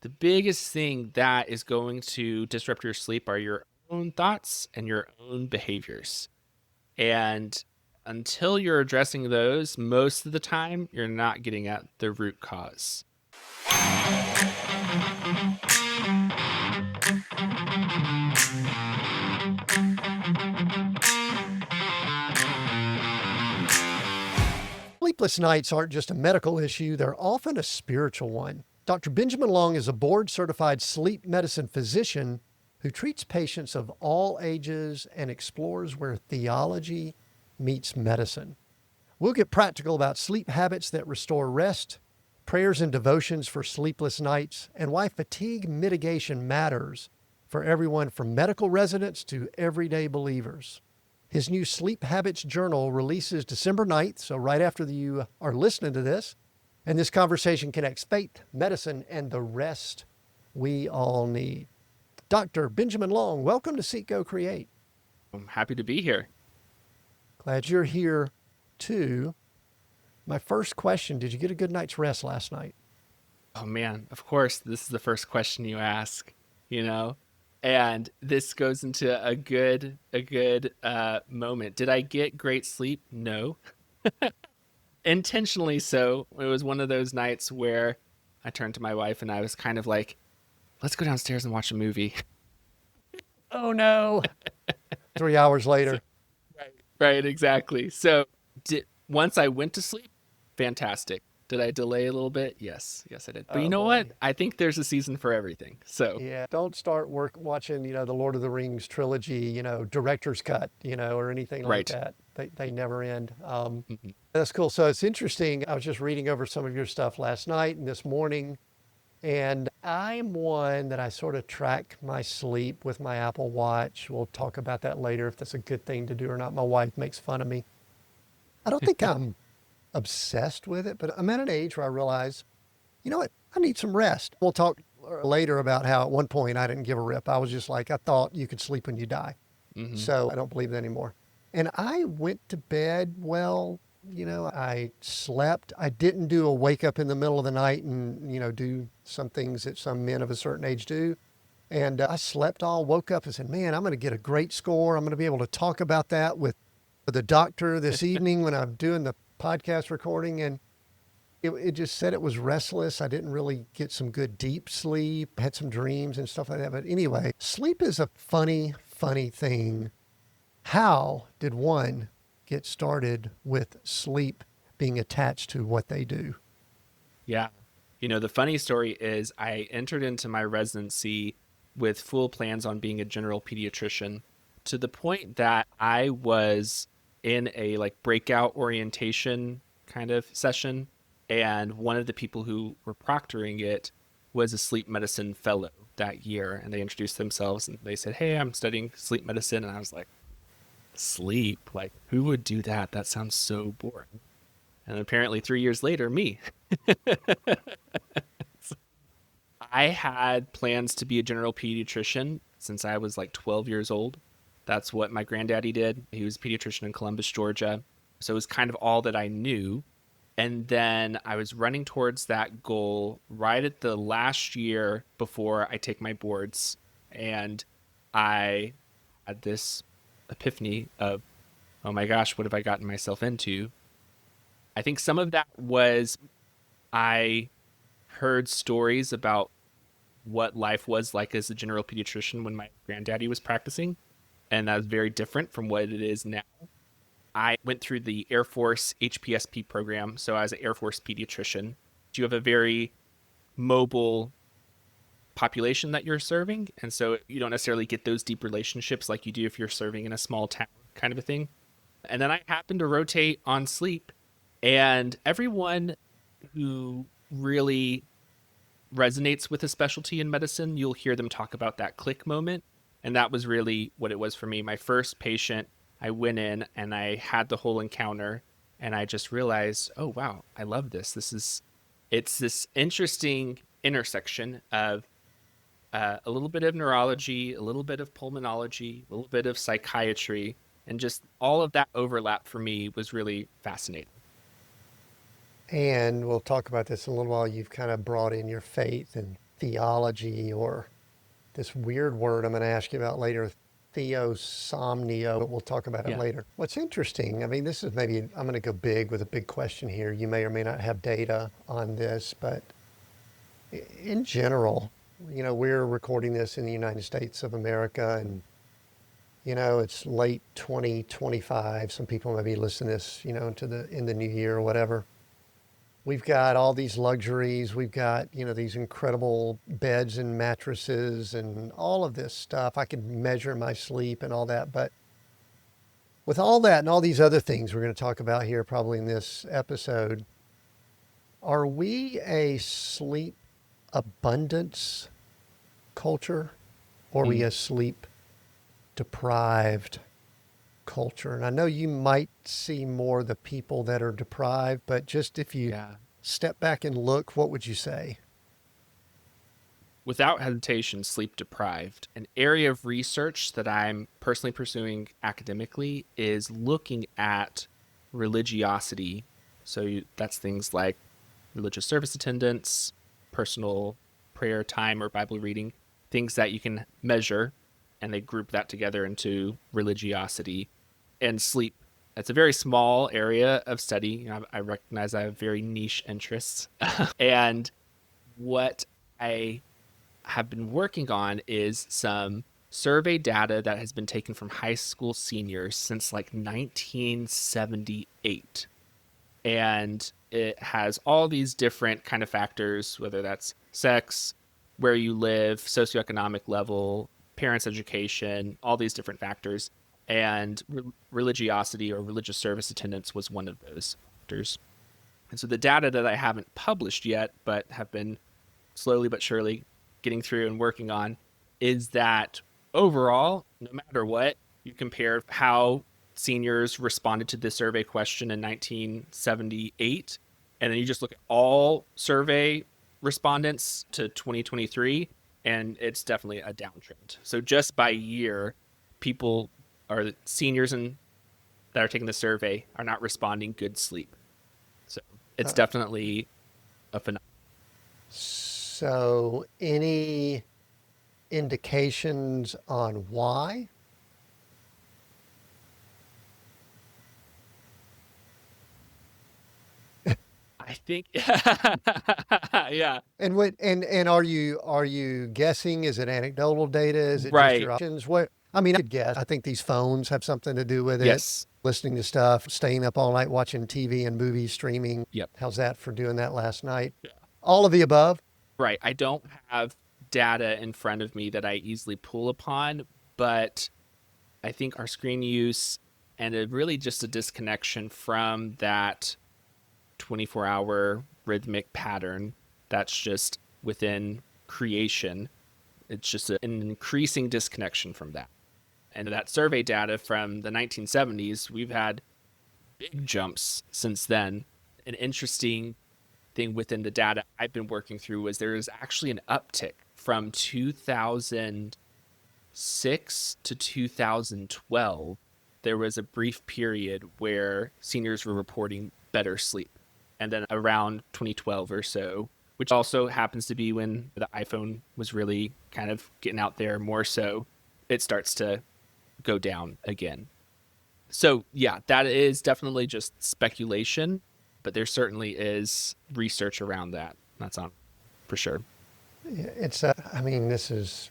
The biggest thing that is going to disrupt your sleep are your own thoughts and your own behaviors. And until you're addressing those, most of the time, you're not getting at the root cause. Sleepless nights aren't just a medical issue, they're often a spiritual one. Dr. Benjamin Long is a board-certified sleep medicine physician who treats patients of all ages and explores where theology meets medicine. We'll get practical about sleep habits that restore rest, prayers and devotions for sleepless nights, and why fatigue mitigation matters for everyone from medical residents to everyday believers. His new Sleep Habits Journal releases December 9th, so right after you are listening to this. And this conversation connects faith, medicine, and the rest we all need. Dr. Benjamin Long, welcome to Seek, Go, Create. I'm happy to be here. Glad you're here, too. My first question, did you get a good night's rest last night? Oh man, of course, this is the first question you ask, you know? And this goes into a good moment. Did I get great sleep? No. Intentionally so. It was one of those nights where I turned to my wife and I was kind of like, let's go downstairs and watch a movie. Oh, no. 3 hours later. Right, exactly. So once I went to sleep, fantastic. Did I delay a little bit? Yes, I did. But Oh, you know boy. what? I think there's a season for everything. So Yeah, don't start watching, the Lord of the Rings trilogy, director's cut, or anything like right. that. They never end. Mhm. That's cool. So it's interesting. I was just reading over some of your stuff last night and this morning, and I'm one that I sort of track my sleep with my Apple Watch. We'll talk about that later if that's a good thing to do or not. My wife makes fun of me. I don't think I'm obsessed with it, but I'm at an age where I realize, you know what? I need some rest. We'll talk later about how at one point I didn't give a rip. I was just like, I thought you could sleep when you die. Mhm. So I don't believe that anymore. And I went to bed, well, I slept. I didn't do a wake up in the middle of the night and, do some things that some men of a certain age do. And I slept all, woke up and said, man, I'm going to get a great score. I'm going to be able to talk about that with the doctor this evening when I'm doing the podcast recording. And it just said it was restless. I didn't really get some good deep sleep, had some dreams and stuff like that. But anyway, sleep is a funny, funny thing. How did one get started with sleep being attached to what they do? Yeah. The funny story is I entered into my residency with full plans on being a general pediatrician to the point that I was in a like breakout orientation kind of session. And one of the people who were proctoring it was a sleep medicine fellow that year. And they introduced themselves and they said, hey, I'm studying sleep medicine. And I was like, sleep? Like, who would do that? That sounds so boring. And apparently 3 years later, me. I had plans to be a general pediatrician since I was like 12 years old. That's what my granddaddy did. He was a pediatrician in Columbus, Georgia. So it was kind of all that I knew. And then I was running towards that goal right at the last year before I take my boards. And I had this epiphany of, oh my gosh, what have I gotten myself into? I think some of that was I heard stories about what life was like as a general pediatrician when my granddaddy was practicing. And that was very different from what it is now. I went through the Air Force HPSP program. So as an Air Force pediatrician, you have a very mobile population that you're serving. And so you don't necessarily get those deep relationships like you do if you're serving in a small town kind of a thing. And then I happened to rotate on sleep. And everyone who really resonates with a specialty in medicine, you'll hear them talk about that click moment. And that was really what it was for me. My first patient, I went in and I had the whole encounter and I just realized, oh, wow, I love this. It's this interesting intersection of a little bit of neurology, a little bit of pulmonology, a little bit of psychiatry, and just all of that overlap for me was really fascinating. And we'll talk about this in a little while. You've kind of brought in your faith and theology, or this weird word I'm going to ask you about later, theosomnio, but we'll talk about it Yeah. later. What's interesting, I mean, this is maybe, I'm going to go big with a big question here. You may or may not have data on this, but in general, we're recording this in the United States of America, and it's late 2025. Some people may be listening to this, in the new year or whatever. We've got all these luxuries. We've got, these incredible beds and mattresses and all of this stuff. I can measure my sleep and all that. But with all that and all these other things we're going to talk about here probably in this episode, are we a sleep abundance culture, or are we Mm. a sleep deprived culture? And I know you might see more the people that are deprived, but just if you Yeah. step back and look, what would you say? Without hesitation, sleep deprived. An area of research that I'm personally pursuing academically is looking at religiosity. That's things like religious service attendance, personal prayer time or Bible reading, things that you can measure, and they group that together into religiosity and sleep. It's a very small area of study. I recognize I have very niche interests. And what I have been working on is some survey data that has been taken from high school seniors since like 1978. And it has all these different kind of factors, whether that's sex, where you live, socioeconomic level, parents' education, all these different factors. And religiosity or religious service attendance was one of those factors. And so the data that I haven't published yet, but have been slowly but surely getting through and working on, is that overall, no matter what, you compare how seniors responded to this survey question in 1978, and then you just look at all survey respondents to 2023, and it's definitely a downtrend. So just by year, people or seniors that are taking the survey are not responding good sleep. So it's Uh, definitely a phenomenon. so, any indications on why? I think, yeah, And are you guessing? Is it anecdotal data? Is it just right. your options? What I mean, I could guess. I think these phones have something to do with it. Yes. Listening to stuff, staying up all night watching TV and movies, streaming. Yep. How's that for doing that last night? Yeah. All of the above. Right. I don't have data in front of me that I easily pull upon, but I think our screen use and really just a disconnection from that 24-hour rhythmic pattern that's just within creation. It's just an increasing disconnection from that. And that survey data from the 1970s, we've had big jumps since then. An interesting thing within the data I've been working through was there is actually an uptick from 2006 to 2012. There was a brief period where seniors were reporting better sleep. And then around 2012 or so, which also happens to be when the iPhone was really kind of getting out there more so, it starts to go down again. So, yeah, that is definitely just speculation, but there certainly is research around that. That's on for sure. I mean, this is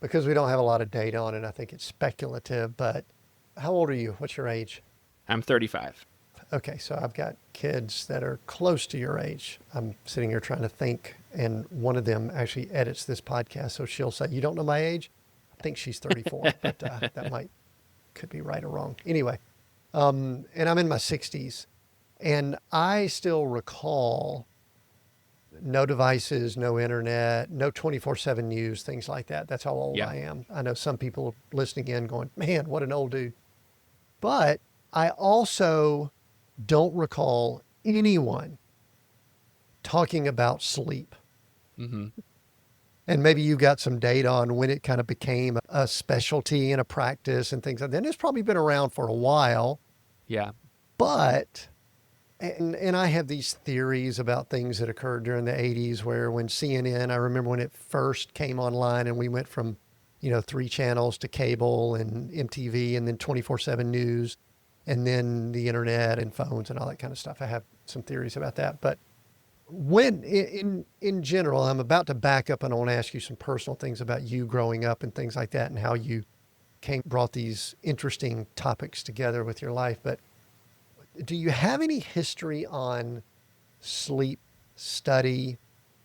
because we don't have a lot of data on it. I think it's speculative. But how old are you? What's your age? I'm 35. Okay, so I've got kids that are close to your age. I'm sitting here trying to think, and one of them actually edits this podcast, so she'll say, "You don't know my age?" I think she's 34, but that could be right or wrong. Anyway, and I'm in my 60s, and I still recall no devices, no internet, no 24/7 news, things like that. That's how old Yeah. I am. I know some people listening in going, "Man, what an old dude." But I also don't recall anyone talking about sleep. Hmm. And maybe you got some data on when it kind of became a specialty and a practice and things like that. And it's probably been around for a while, Yeah. but And I have these theories about things that occurred during the 80s where when CNN, I remember when it first came online and we went from, 3 channels to cable and MTV and then 24/7 news and then the internet and phones and all that kind of stuff. I have some theories about that. But when in general, I'm about to back up and I want to ask you some personal things about you growing up and things like that and how you brought these interesting topics together with your life. But do you have any history on sleep study,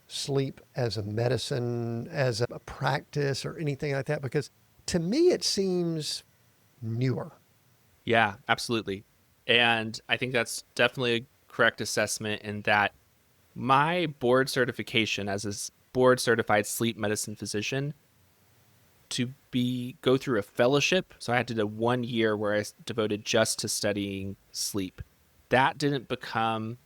sleep as a medicine, as a practice, or anything like that? Because to me, it seems newer. Yeah, absolutely. And I think that's definitely a correct assessment in that my board certification as a board certified sleep medicine physician to be go through a fellowship. So I had to do 1 year where I devoted just to studying sleep. That didn't become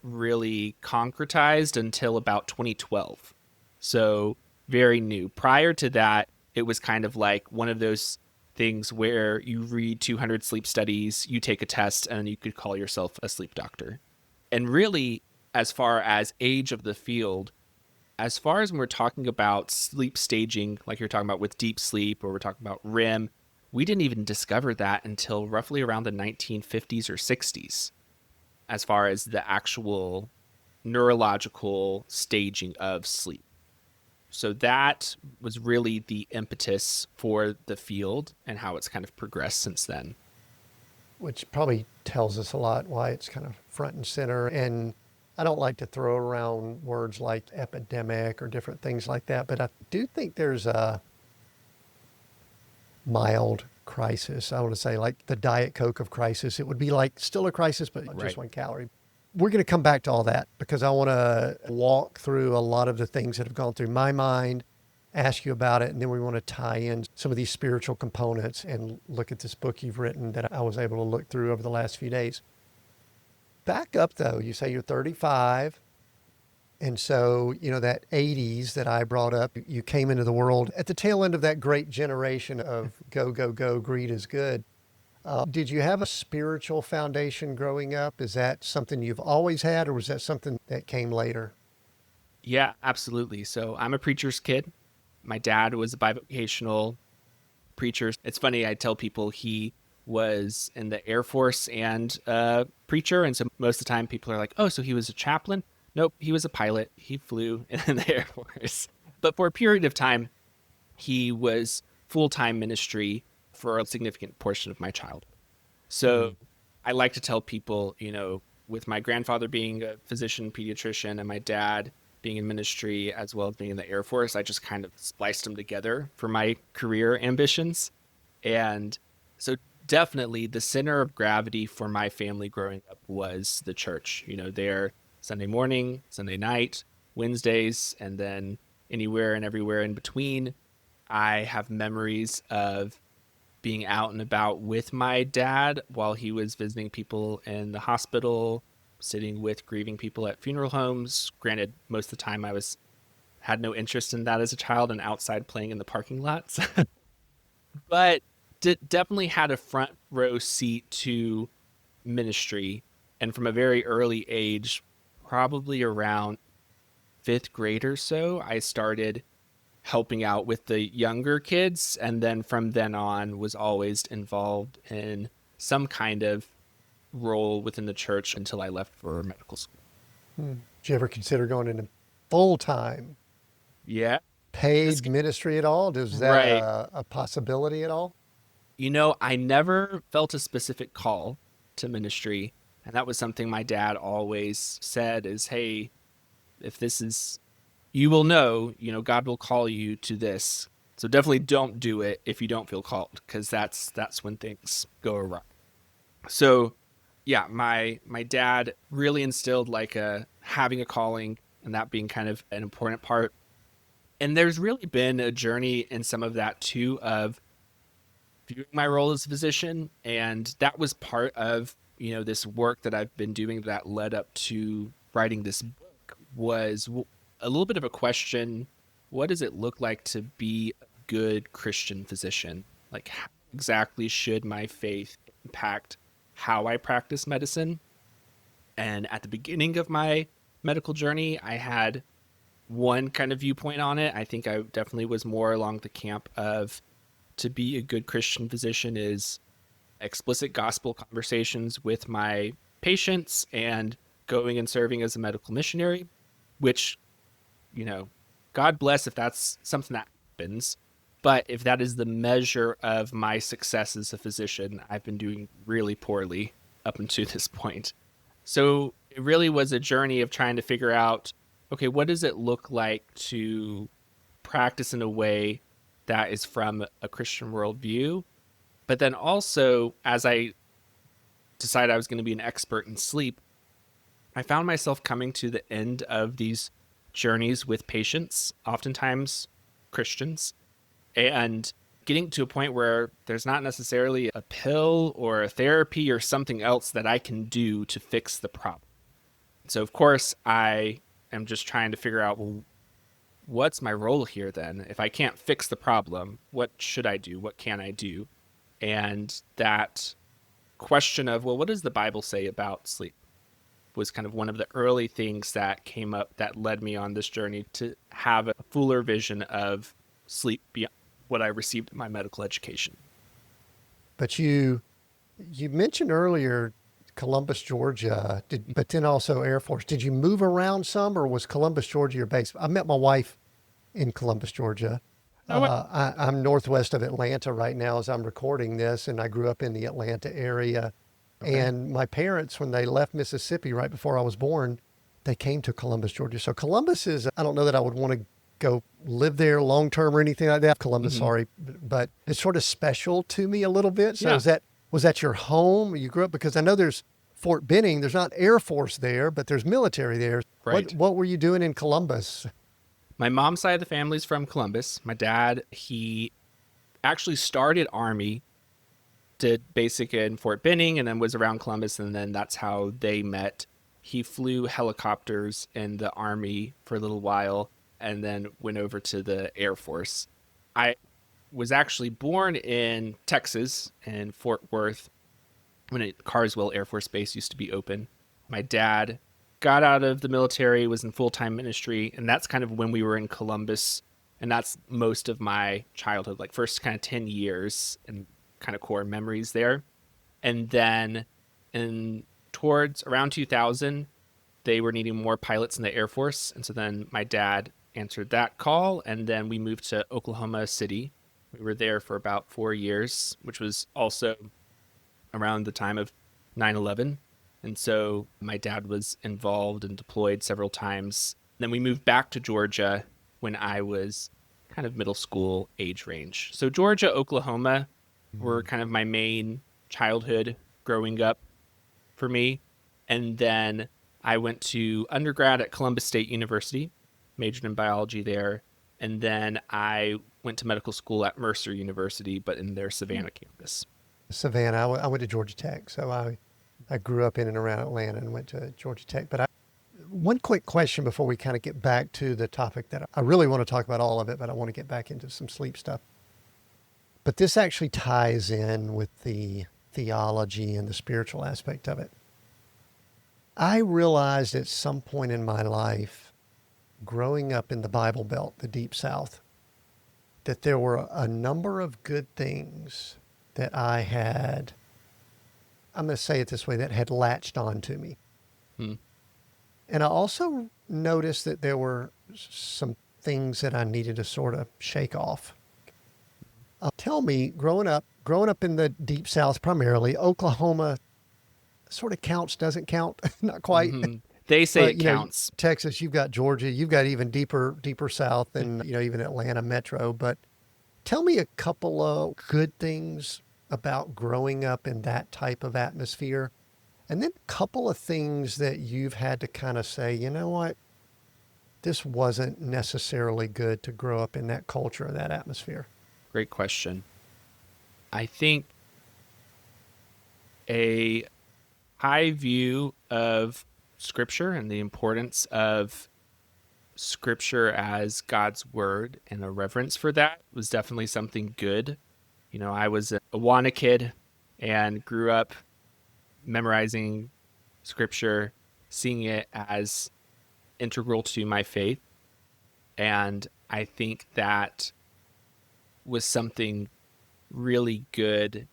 really concretized until about 2012. So very new. Prior to that, it was kind of like one of those things where you read 200 sleep studies, you take a test, and you could call yourself a sleep doctor. And really, as far as age of the field, as far as when we're talking about sleep staging, like you're talking about with deep sleep, or we're talking about REM, we didn't even discover that until roughly around the 1950s or 60s, as far as the actual neurological staging of sleep. So that was really the impetus for the field and how it's kind of progressed since then. Which probably tells us a lot why it's kind of front and center. And I don't like to throw around words like epidemic or different things like that, but I do think there's a mild crisis. I want to say like the Diet Coke of crisis. It would be like still a crisis, but just Right. 1 calorie. We're going to come back to all that because I want to walk through a lot of the things that have gone through my mind, ask you about it, and then we want to tie in some of these spiritual components and look at this book you've written that I was able to look through over the last few days. Back up though, you say you're 35. And so, that 80s that I brought up, you came into the world at the tail end of that great generation of go, go, go, greed is good. Did you have a spiritual foundation growing up? Is that something you've always had, or was that something that came later? Yeah, absolutely. So I'm a preacher's kid. My dad was a bivocational preacher. It's funny, I tell people he was in the Air Force and a preacher. And so most of the time people are like, oh, so he was a chaplain? Nope, he was a pilot. He flew in the Air Force. But for a period of time, he was full time ministry for a significant portion of my childhood. So Mm. I like to tell people, with my grandfather being a physician, pediatrician, and my dad being in ministry as well as being in the Air Force, I just kind of spliced them together for my career ambitions. And so definitely the center of gravity for my family growing up was the church, there Sunday morning, Sunday night, Wednesdays, and then anywhere and everywhere in between. I have memories of being out and about with my dad while he was visiting people in the hospital, sitting with grieving people at funeral homes. Granted, most of the time I was had no interest in that as a child and outside playing in the parking lots, but definitely had a front row seat to ministry. And from a very early age, probably around fifth grade or so, I started helping out with the younger kids, and then from then on was always involved in some kind of role within the church until I left for medical school. Hmm. Did you ever consider going into full time Yeah, this paid ministry at all? Is that right. a possibility at all? I never felt a specific call to ministry, and that was something my dad always said is, "Hey, if this is you will know, God will call you to this. So definitely don't do it if you don't feel called, because that's when things go awry." So yeah, my dad really instilled like a having a calling and that being kind of an important part. And there's really been a journey in some of that too of viewing my role as a physician, and that was part of this work that I've been doing that led up to writing this book was a little bit of a question: what does it look like to be a good Christian physician? Like, how exactly should my faith impact how I practice medicine? And at the beginning of my medical journey, I had one kind of viewpoint on it. I think I definitely was more along the camp of to be a good Christian physician is explicit gospel conversations with my patients and going and serving as a medical missionary, which, you know, God bless if that's something that happens. But if that is the measure of my success as a physician, I've been doing really poorly up until this point. So it really was a journey of trying to figure out, okay, what does it look like to practice in a way that is from a Christian worldview? But then also, as I decided I was going to be an expert in sleep, I found myself coming to the end of these journeys with patients, oftentimes Christians, and getting to a point where there's not necessarily a pill or a therapy or something else that I can do to fix the problem. So, of course, I am just trying to figure out, well, what's my role here then? If I can't fix the problem, what should I do? What can I do? And that question of, well, what does the Bible say about sleep was kind of one of the early things that came up that led me on this journey to have a fuller vision of sleep beyond what I received in my medical education. But you mentioned earlier Columbus, Georgia, but then also Air Force. Did you move around some, or was Columbus, Georgia your base? I met my wife in Columbus, Georgia. Oh, what? I'm northwest of Atlanta right now as I'm recording this, and I grew up in the Atlanta area. Okay. And my parents, when they left Mississippi right before I was born, they came to Columbus, Georgia. So Columbus is, I don't know that I would want to go live there long term or anything like that. Columbus, Mm-hmm. sorry, but it's sort of special to me a little bit. So Yeah. was that your home? You grew up, because I know there's Fort Benning. There's not Air Force there, but there's military there. Right. What were you doing in Columbus? My mom's side of the family's from Columbus. My dad, he actually started Army, did basic in Fort Benning, and then was around Columbus, and then that's how they met. He flew helicopters in the Army for a little while and then went over to the Air Force. I was actually born in Texas in Fort Worth when Carswell Air Force Base used to be open. My dad got out of the military, was in full time ministry, and that's kind of when we were in Columbus. And that's most of my childhood, like first kind of 10 years and kind of core memories there. And then in towards around 2000, they were needing more pilots in the Air Force. And so then my dad answered that call. And then we moved to Oklahoma City. We were there for about 4 years, which was also around the time of 9/11. And so my dad was involved and deployed several times. Then we moved back to Georgia when I was kind of middle school age range. So Georgia, Oklahoma were kind of my main childhood growing up for me. And then I went to undergrad at Columbus State University, majored in biology there. And then I went to medical school at Mercer University, but in their Savannah campus. Savannah. I went to Georgia Tech, so I grew up in and around Atlanta and went to Georgia Tech. But one quick question before we kind of get back to the topic that I really want to talk about all of it, but I want to get back into some sleep stuff. But this actually ties in with the theology and the spiritual aspect of it. I realized at some point in my life, growing up in the Bible Belt, the Deep South, that there were a number of good things that I had, I'm going to say it this way, that had latched on to me. Hmm. And I also noticed that there were some things that I needed to sort of shake off. Tell me, growing up in the Deep South primarily, Oklahoma sort of counts, doesn't count, not quite. Mm-hmm. They say But it counts. Texas, you've got Georgia, you've got even deeper south than even Atlanta metro. But tell me a couple of good things about growing up in that type of atmosphere, and then a couple of things that you've had to kind of say, you know what, this wasn't necessarily good to grow up in that culture, that atmosphere. Great question. I think a high view of scripture and the importance of scripture as God's word and a reverence for that was definitely something good. I was a Awana kid and grew up memorizing scripture. seeing it as integral to my faith. And I think that was something really good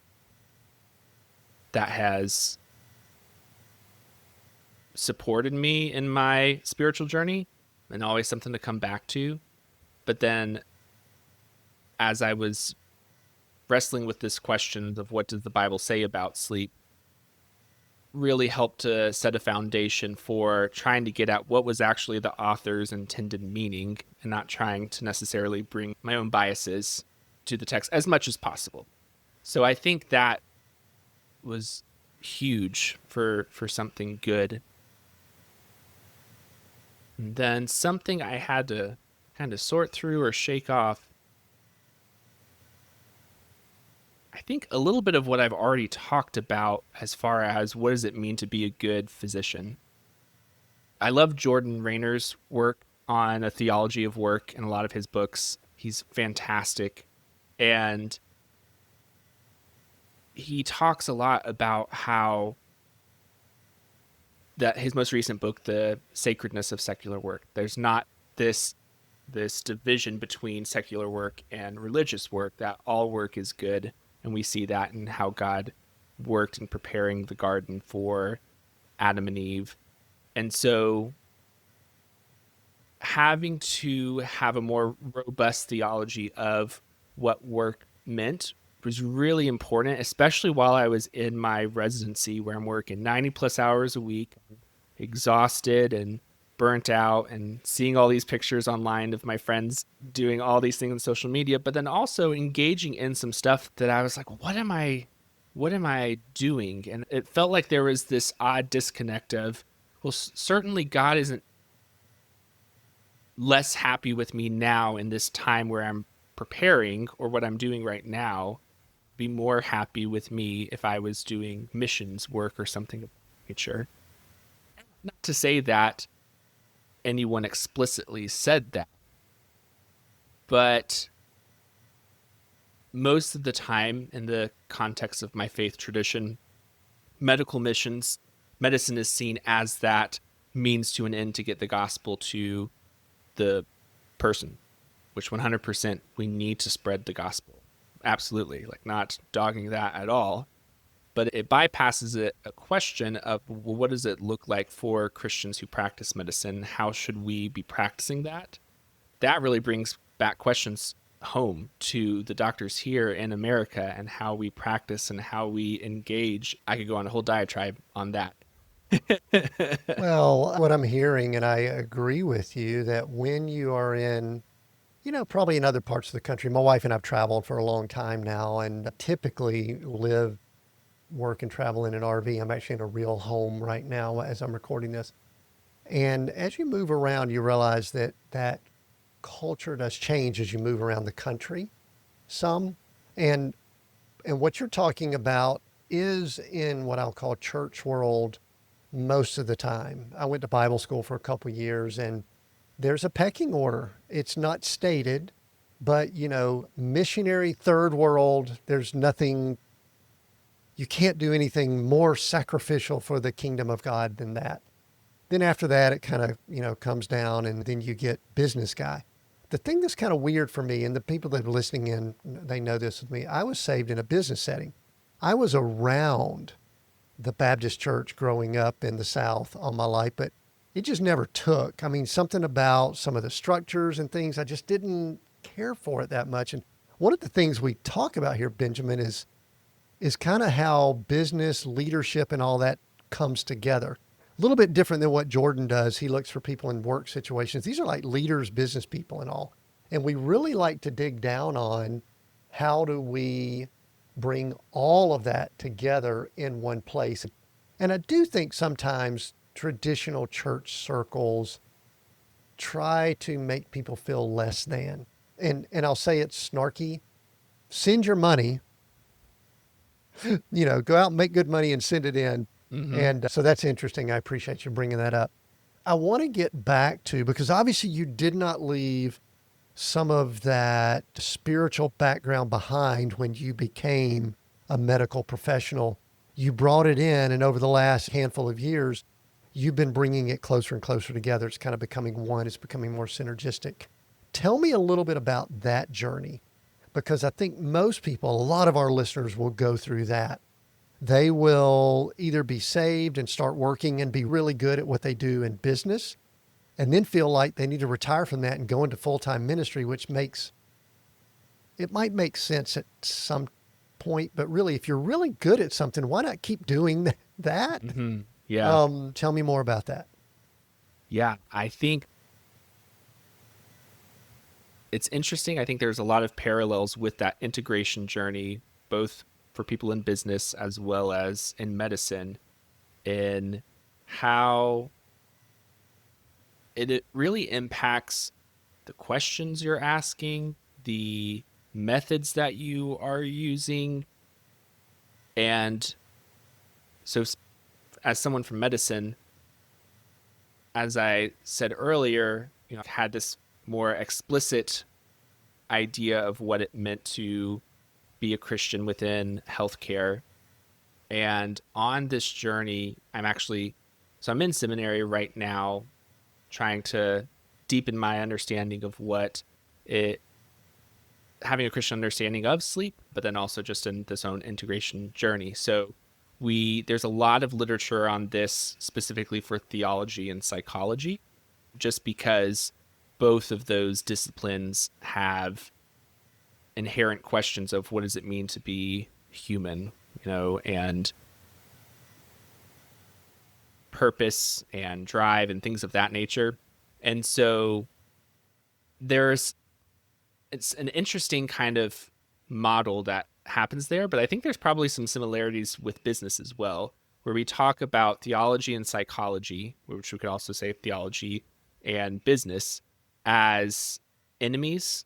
that has supported me in my spiritual journey and always something to come back to. But then as I was wrestling with this question of what does the Bible say about sleep, really helped to set a foundation for trying to get at what was actually the author's intended meaning and not trying to necessarily bring my own biases to the text as much as possible. So I think that was huge for something good. And then something I had to kind of sort through or shake off. I think a little bit of what I've already talked about as far as what does it mean to be a good physician. I love Jordan Rayner's work on a theology of work and a lot of his books. He's fantastic. And he talks a lot about how that his most recent book, The Sacredness of Secular Work, there's not this division between secular work and religious work, that all work is good. And we see that in how God worked in preparing the garden for Adam and Eve. And so having to have a more robust theology of what work meant was really important, especially while I was in my residency where I'm working 90 plus hours a week, exhausted and burnt out, and seeing all these pictures online of my friends doing all these things on social media, but then also engaging in some stuff that I was like, what am I doing? And it felt like there was this odd disconnect of, well, certainly God isn't less happy with me now in this time where I'm preparing, or what I'm doing right now be more happy with me if I was doing missions work or something of that nature. Not to say that anyone explicitly said that, but most of the time in the context of my faith tradition, medical missions, medicine is seen as that means to an end to get the gospel to the person, which 100% we need to spread the gospel. Absolutely, like not dogging that at all. But it bypasses a question of, well, what does it look like for Christians who practice medicine? How should we be practicing that? That really brings back questions home to the doctors here in America and how we practice and how we engage. I could go on a whole diatribe on that. Well, what I'm hearing, and I agree with you, that when you are in, probably in other parts of the country, my wife and I've traveled for a long time now and typically live, work, and travel in an RV. I'm actually in a real home right now as I'm recording this. And as you move around, you realize that that culture does change as you move around the country some. And what you're talking about is in what I'll call church world most of the time. I went to Bible school for a couple of years, and there's a pecking order. It's not stated, but missionary third world, there's nothing, you can't do anything more sacrificial for the kingdom of God than that. Then after that, it kind of, comes down, and then you get business guy. The thing that's kind of weird for me, and the people that are listening in, they know this with me, I was saved in a business setting. I was around the Baptist church growing up in the South all my life, but it just never took. I mean, something about some of the structures and things, I just didn't care for it that much. And one of the things we talk about here, Benjamin, is kind of how business leadership and all that comes together. A little bit different than what Jordan does. He looks for people in work situations. These are like leaders, business people and all. And we really like to dig down on how do we bring all of that together in one place. And I do think sometimes traditional church circles try to make people feel less than. And I'll say it's snarky. Send your money, go out and make good money and send it in. Mm-hmm. And so that's interesting. I appreciate you bringing that up. I want to get back to, because obviously you did not leave some of that spiritual background behind when you became a medical professional. You brought it in, and over the last handful of years, you've been bringing it closer and closer together. It's kind of becoming one, it's becoming more synergistic. Tell me a little bit about that journey, because I think most people, a lot of our listeners will go through that. They will either be saved and start working and be really good at what they do in business, and then feel like they need to retire from that and go into full-time ministry, which might make sense at some point, but really, if you're really good at something, why not keep doing that? Yeah. Tell me more about that. Yeah. I think it's interesting. I think there's a lot of parallels with that integration journey, both for people in business as well as in medicine, in how it really impacts the questions you're asking, the methods that you are using. And so, as someone from medicine, as I said earlier, I've had this more explicit idea of what it meant to be a Christian within healthcare. And on this journey, I'm in seminary right now, trying to deepen my understanding of what it, having a Christian understanding of sleep, but then also just in this own integration journey. So there's a lot of literature on this specifically for theology and psychology, just because both of those disciplines have inherent questions of what does it mean to be human, and purpose and drive and things of that nature. And so there's it's an interesting kind of model that happens there, but I think there's probably some similarities with business as well, where we talk about theology and psychology, which we could also say theology and business, as enemies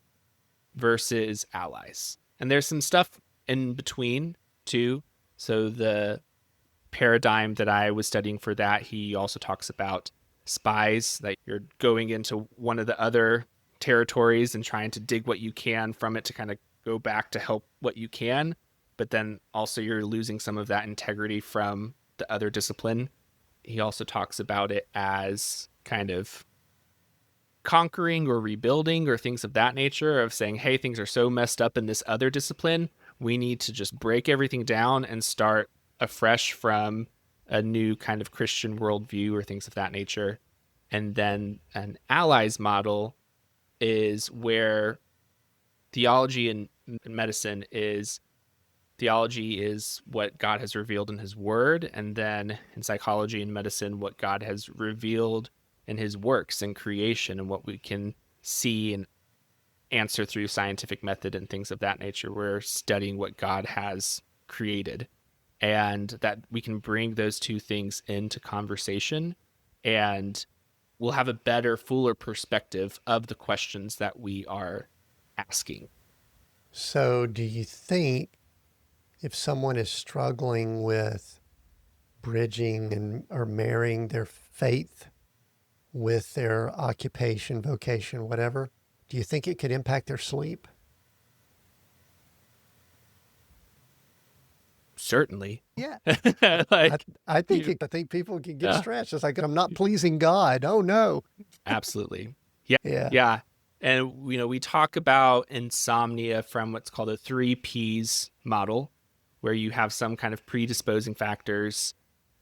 versus allies. And there's some stuff in between too. So the paradigm that I was studying for that, he also talks about spies, that you're going into one of the other territories and trying to dig what you can from it to kind of go back to help what you can, but then also you're losing some of that integrity from the other discipline. He also talks about it as kind of conquering or rebuilding or things of that nature, of saying, hey, things are so messed up in this other discipline, we need to just break everything down and start afresh from a new kind of Christian worldview or things of that nature. And then an allies model is where theology and medicine is theology is what God has revealed in his word, and then in psychology and medicine, what God has revealed in his works and creation and what we can see and answer through scientific method and things of that nature. We're studying what God has created, and that we can bring those two things into conversation, and we'll have a better, fuller perspective of the questions that we are asking. So, do you think if someone is struggling with bridging or marrying their faith with their occupation, vocation, whatever, do you think it could impact their sleep? Certainly. Yeah. I, Like you I think people can get yeah, stressed. It's like, I'm not pleasing God. Oh no. absolutely. Yeah. Yeah. Yeah. And we talk about insomnia from what's called a 3 Ps model, where you have some kind of predisposing factors,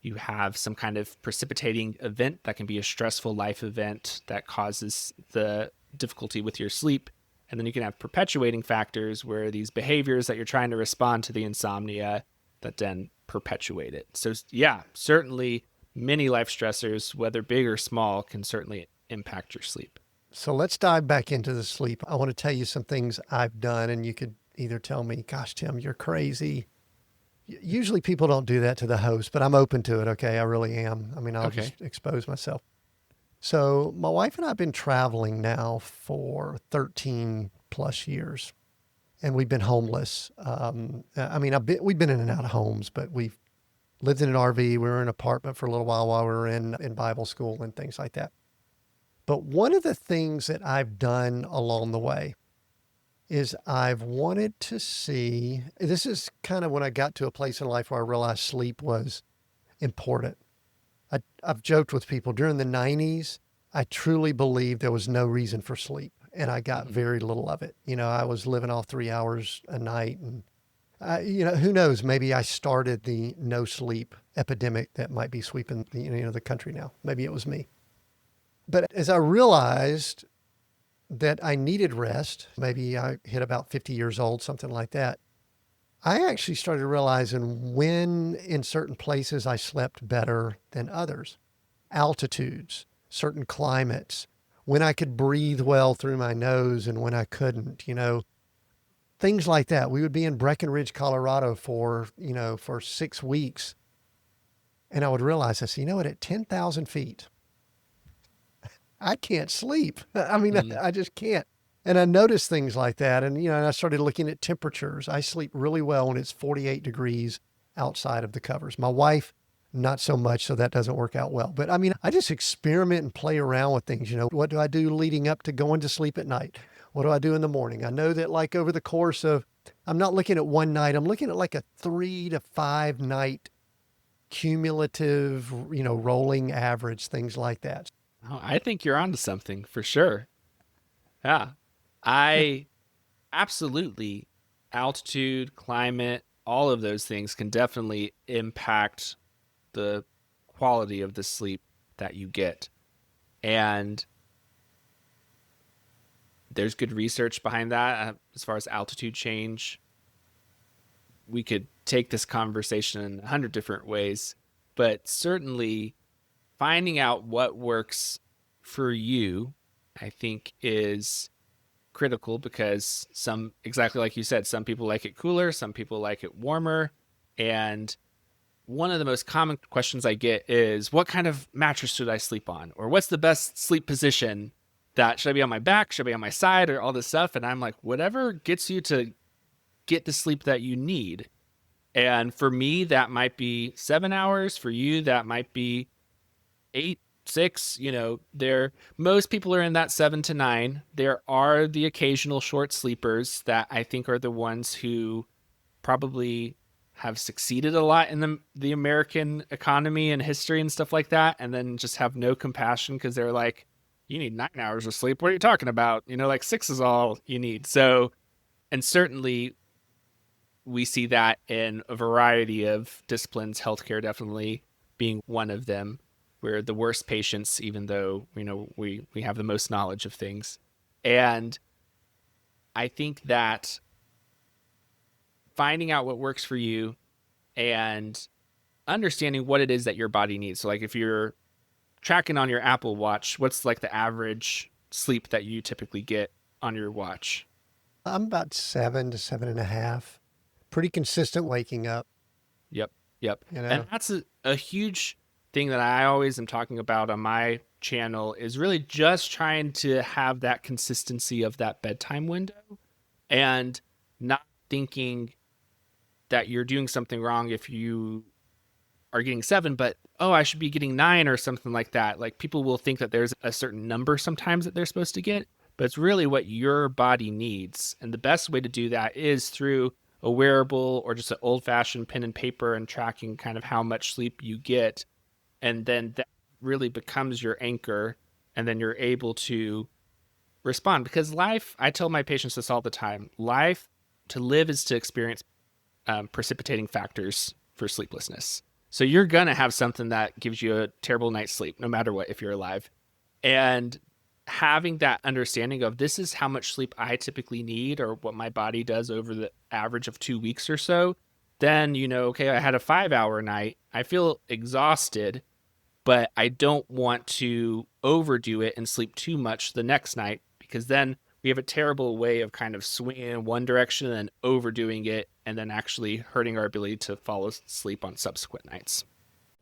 you have some kind of precipitating event that can be a stressful life event that causes the difficulty with your sleep. And then you can have perpetuating factors, where these behaviors that you're trying to respond to the insomnia that then perpetuate it. So yeah, certainly many life stressors, whether big or small, can certainly impact your sleep. So let's dive back into the sleep. I want to tell you some things I've done, and you could either tell me, gosh, Tim, you're crazy. Usually people don't do that to the host, but I'm open to it. Okay. I really am. I mean, I'll Okay. just expose myself. So my wife and I have been traveling now for 13 plus years, and we've been homeless. I mean, we've been in and out of homes, but we've lived in an RV. We were in an apartment for a little while we were in Bible school and things like that. But one of the things that I've done along the way is I've wanted to see, this is kind of when I got to a place in life where I realized sleep was important. I've joked with people during the 90s, I truly believed there was no reason for sleep, and I got Hmm. very little of it. I was living off 3 hours a night, and who knows? Maybe I started the no sleep epidemic that might be sweeping the country now. Maybe it was me. But as I realized that I needed rest, maybe I hit about 50 years old, something like that. I actually started realizing when in certain places I slept better than others. Altitudes, certain climates, when I could breathe well through my nose and when I couldn't, things like that. We would be in Breckenridge, Colorado for 6 weeks. And I would realize this, at 10,000 feet, I can't sleep. I mean, Hmm. I just can't. And I noticed things like that. And I started looking at temperatures. I sleep really well when it's 48 degrees outside of the covers. My wife, not so much, so that doesn't work out well. But I mean, I just experiment and play around with things. What do I do leading up to going to sleep at night? What do I do in the morning? I know that, like, over the course of, I'm not looking at one night, I'm looking at like a 3 to 5 night cumulative, rolling average, things like that. Oh, I think you're onto something for sure. Yeah. I absolutely, altitude, climate, all of those things can definitely impact the quality of the sleep that you get. And there's good research behind that as far as altitude change. We could take this conversation in 100 different ways, but certainly finding out what works for you, I think, is critical because exactly like you said, some people like it cooler, some people like it warmer. And one of the most common questions I get is, what kind of mattress should I sleep on? Or what's the best sleep position? That should I be on my back? Should I be on my side? Or all this stuff? And I'm like, whatever gets you to get the sleep that you need. And for me, that might be 7 hours. For you, that might be eight, six. Most people are in that 7 to 9. There are the occasional short sleepers that I think are the ones who probably have succeeded a lot in the American economy and history and stuff like that, and then just have no compassion because they're like, you need 9 hours of sleep. What are you talking about? Like six is all you need. So, and certainly we see that in a variety of disciplines, healthcare definitely being one of them. We're the worst patients, even though we have the most knowledge of things. And I think that finding out what works for you and understanding what it is that your body needs. So, like, if you're tracking on your Apple Watch, what's like the average sleep that you typically get on your watch? I'm about 7 to 7.5. Pretty consistent waking up, Yep. Yep. you And know. that's a huge thing that I always am talking about on my channel is really just trying to have that consistency of that bedtime window and not thinking that you're doing something wrong if you are getting 7, but oh, I should be getting 9 or something like that. Like, people will think that there's a certain number sometimes that they're supposed to get, but it's really what your body needs. And the best way to do that is through a wearable or just an old fashioned pen and paper and tracking kind of how much sleep you get. And then that really becomes your anchor. And then you're able to respond because life, I tell my patients this all the time, life, to live is to experience precipitating factors for sleeplessness. So you're going to have something that gives you a terrible night's sleep, no matter what, if you're alive. And having that understanding of this is how much sleep I typically need or what my body does over the average of 2 weeks or so, then, okay, I had a 5 hour night. I feel exhausted, but I don't want to overdo it and sleep too much the next night because then we have a terrible way of kind of swinging in one direction and then overdoing it and then actually hurting our ability to fall asleep on subsequent nights.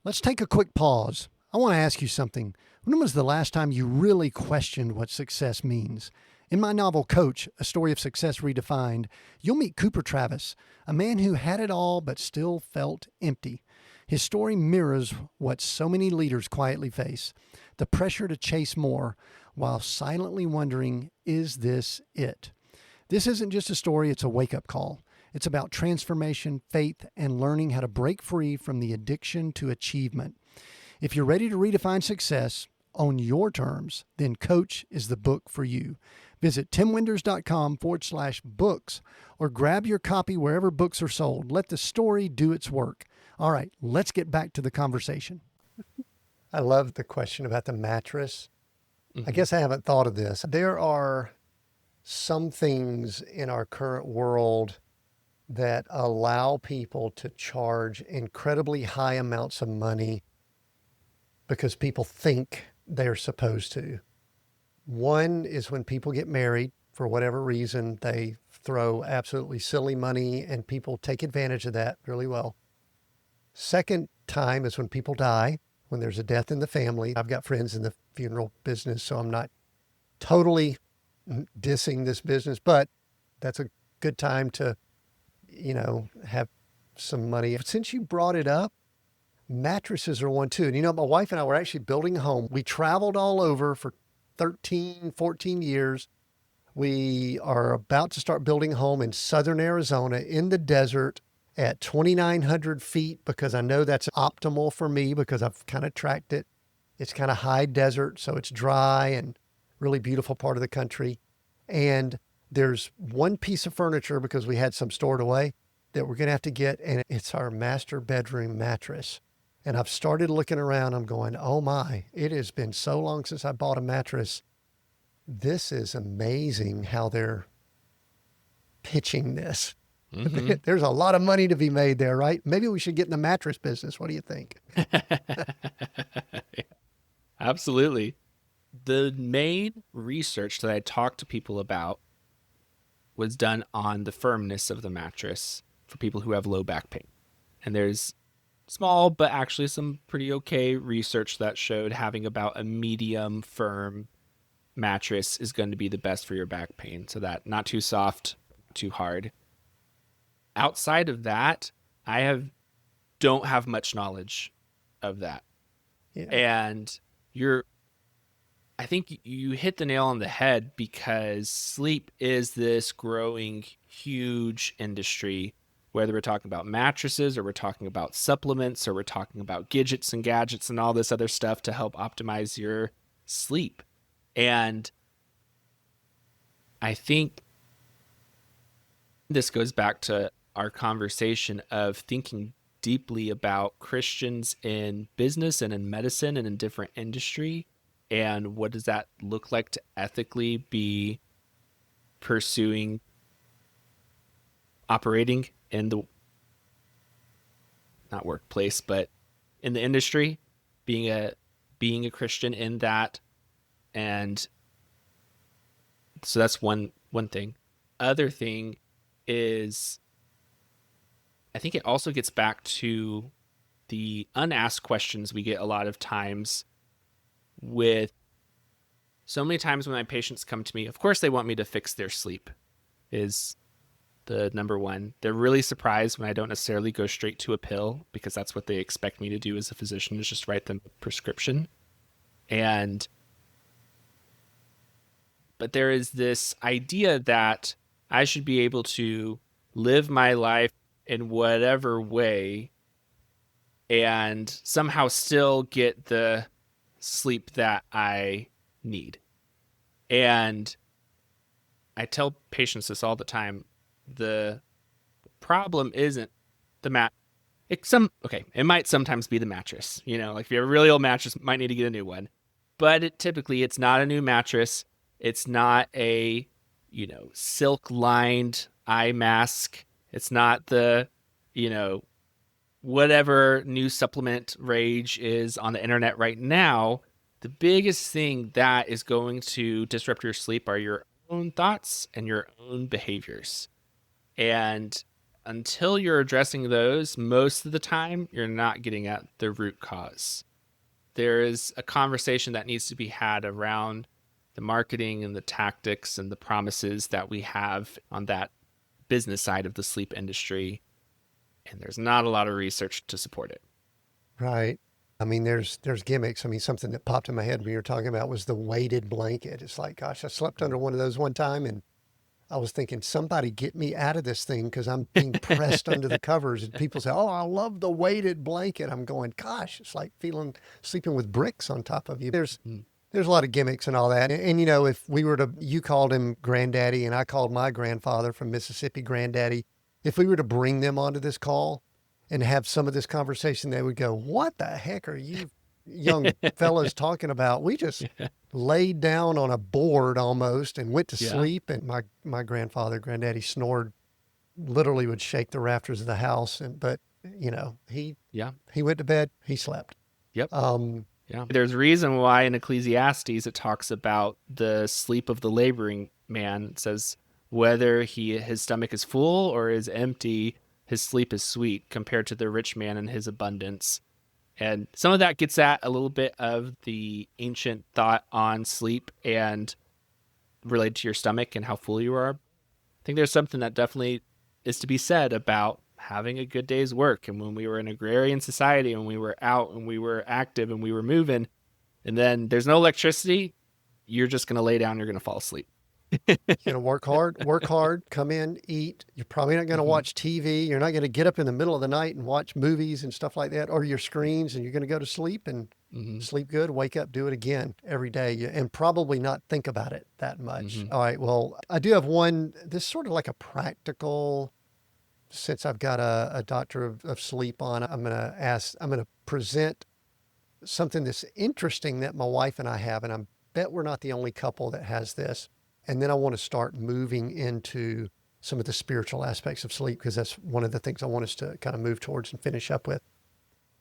Let's take a quick pause. I want to ask you something. When was the last time you really questioned what success means? In my novel, Coach, A Story of Success Redefined, you'll meet Cooper Travis, a man who had it all but still felt empty. His story mirrors what so many leaders quietly face: the pressure to chase more while silently wondering, is this it? This isn't just a story, it's a wake up call. It's about transformation, faith, and learning how to break free from the addiction to achievement. If you're ready to redefine success on your terms, then Coach is the book for you. Visit timwinders.com/books or grab your copy wherever books are sold. Let the story do its work. All right, let's get back to the conversation. I love the question about the mattress. I guess I haven't thought of this. There are some things in our current world that allow people to charge incredibly high amounts of money because people think they're supposed to. One is when people get married, for whatever reason, they throw absolutely silly money and people take advantage of that really well. Second time is when people die, when there's a death in the family. I've got friends in the funeral business, so I'm not totally dissing this business, but that's a good time to, have some money. Since you brought it up, mattresses are one too. And my wife and I were actually building a home. We traveled all over for 13, 14 years. We are about to start building a home in southern Arizona in the desert at 2,900 feet because I know that's optimal for me because I've kind of tracked it. It's kind of high desert, so it's dry and really beautiful part of the country. And there's one piece of furniture because we had some stored away that we're going to have to get, and it's our master bedroom mattress. And I've started looking around. I'm going, oh my, it has been so long since I bought a mattress. This is amazing how they're pitching this. Mm-hmm. There's a lot of money to be made there, right? Maybe we should get in the mattress business. What do you think? Absolutely. The main research that I talked to people about was done on the firmness of the mattress for people who have low back pain. And there's small, but actually some pretty okay research that showed having about a medium firm mattress is going to be the best for your back pain. So that not too soft, too hard. Outside of that, don't have much knowledge of that. Yeah. And I think you hit the nail on the head because sleep is this growing huge industry, whether we're talking about mattresses or we're talking about supplements or we're talking about gadgets and all this other stuff to help optimize your sleep. And I think this goes back to our conversation of thinking deeply about Christians in business and in medicine and in different industry. And what does that look like to ethically be pursuing, operating in the, not workplace, but in the industry, being a Christian in that. And so that's one thing. Other thing is, I think it also gets back to the unasked questions we get a lot of times with so many times when my patients come to me. Of course, they want me to fix their sleep is the number one. They're really surprised when I don't necessarily go straight to a pill because that's what they expect me to do as a physician, is just write them a prescription. But there is this idea that I should be able to live my life in whatever way and somehow still get the sleep that I need. And I tell patients this all the time. The problem isn't the mat. It might sometimes be the mattress. Like if you have a really old mattress, might need to get a new one. But it's not a new mattress. It's not a, silk-lined eye mask. It's not the, whatever new supplement rage is on the internet right now. The biggest thing that is going to disrupt your sleep are your own thoughts and your own behaviors. And until you're addressing those, most of the time, you're not getting at the root cause. There is a conversation that needs to be had around the marketing and the tactics and the promises that we have on that business side of the sleep industry. And there's not a lot of research to support it. Right. I mean, there's gimmicks. I mean, something that popped in my head when you were talking about was the weighted blanket. It's like, gosh, I slept under one of those one time and I was thinking, somebody get me out of this thing because I'm being pressed under the covers. And people say, "Oh, I love the weighted blanket." I'm going, "Gosh, it's like sleeping with bricks on top of you." Mhm. There's a lot of gimmicks and all that. And you know, if we were to, you called him granddaddy and I called my grandfather from Mississippi granddaddy, if we were to bring them onto this call and have some of this conversation, they would go, "What the heck are you young fellas talking about? We just laid down on a board almost and went to Yeah. sleep." And my grandfather, granddaddy snored, literally would shake the rafters of the house. But you know, Yeah. he went to bed, he slept. Yep. Um, Yeah. There's a reason why in Ecclesiastes it talks about the sleep of the laboring man. It says whether his stomach is full or is empty, his sleep is sweet compared to the rich man and his abundance. And some of that gets at a little bit of the ancient thought on sleep and related to your stomach and how full you are. I think there's something that definitely is to be said about having a good day's work. And when we were in agrarian society and we were out and we were active and we were moving, and then there's no electricity, you're just going to lay down, you're going to fall asleep. you know, work hard, come in, eat. You're probably not going to Hmm. watch TV. You're not going to get up in the middle of the night and watch movies and stuff like that, or your screens, and you're going to go to sleep and Hmm. sleep good, wake up, do it again every day, and probably not think about it that much. Hmm. All right. Well, I do have one, this is sort of like a practical, since I've got a doctor of sleep on, I'm going to present something that's interesting that my wife and I have, and I bet we're not the only couple that has this. And then I want to start moving into some of the spiritual aspects of sleep because that's one of the things I want us to kind of move towards and finish up with.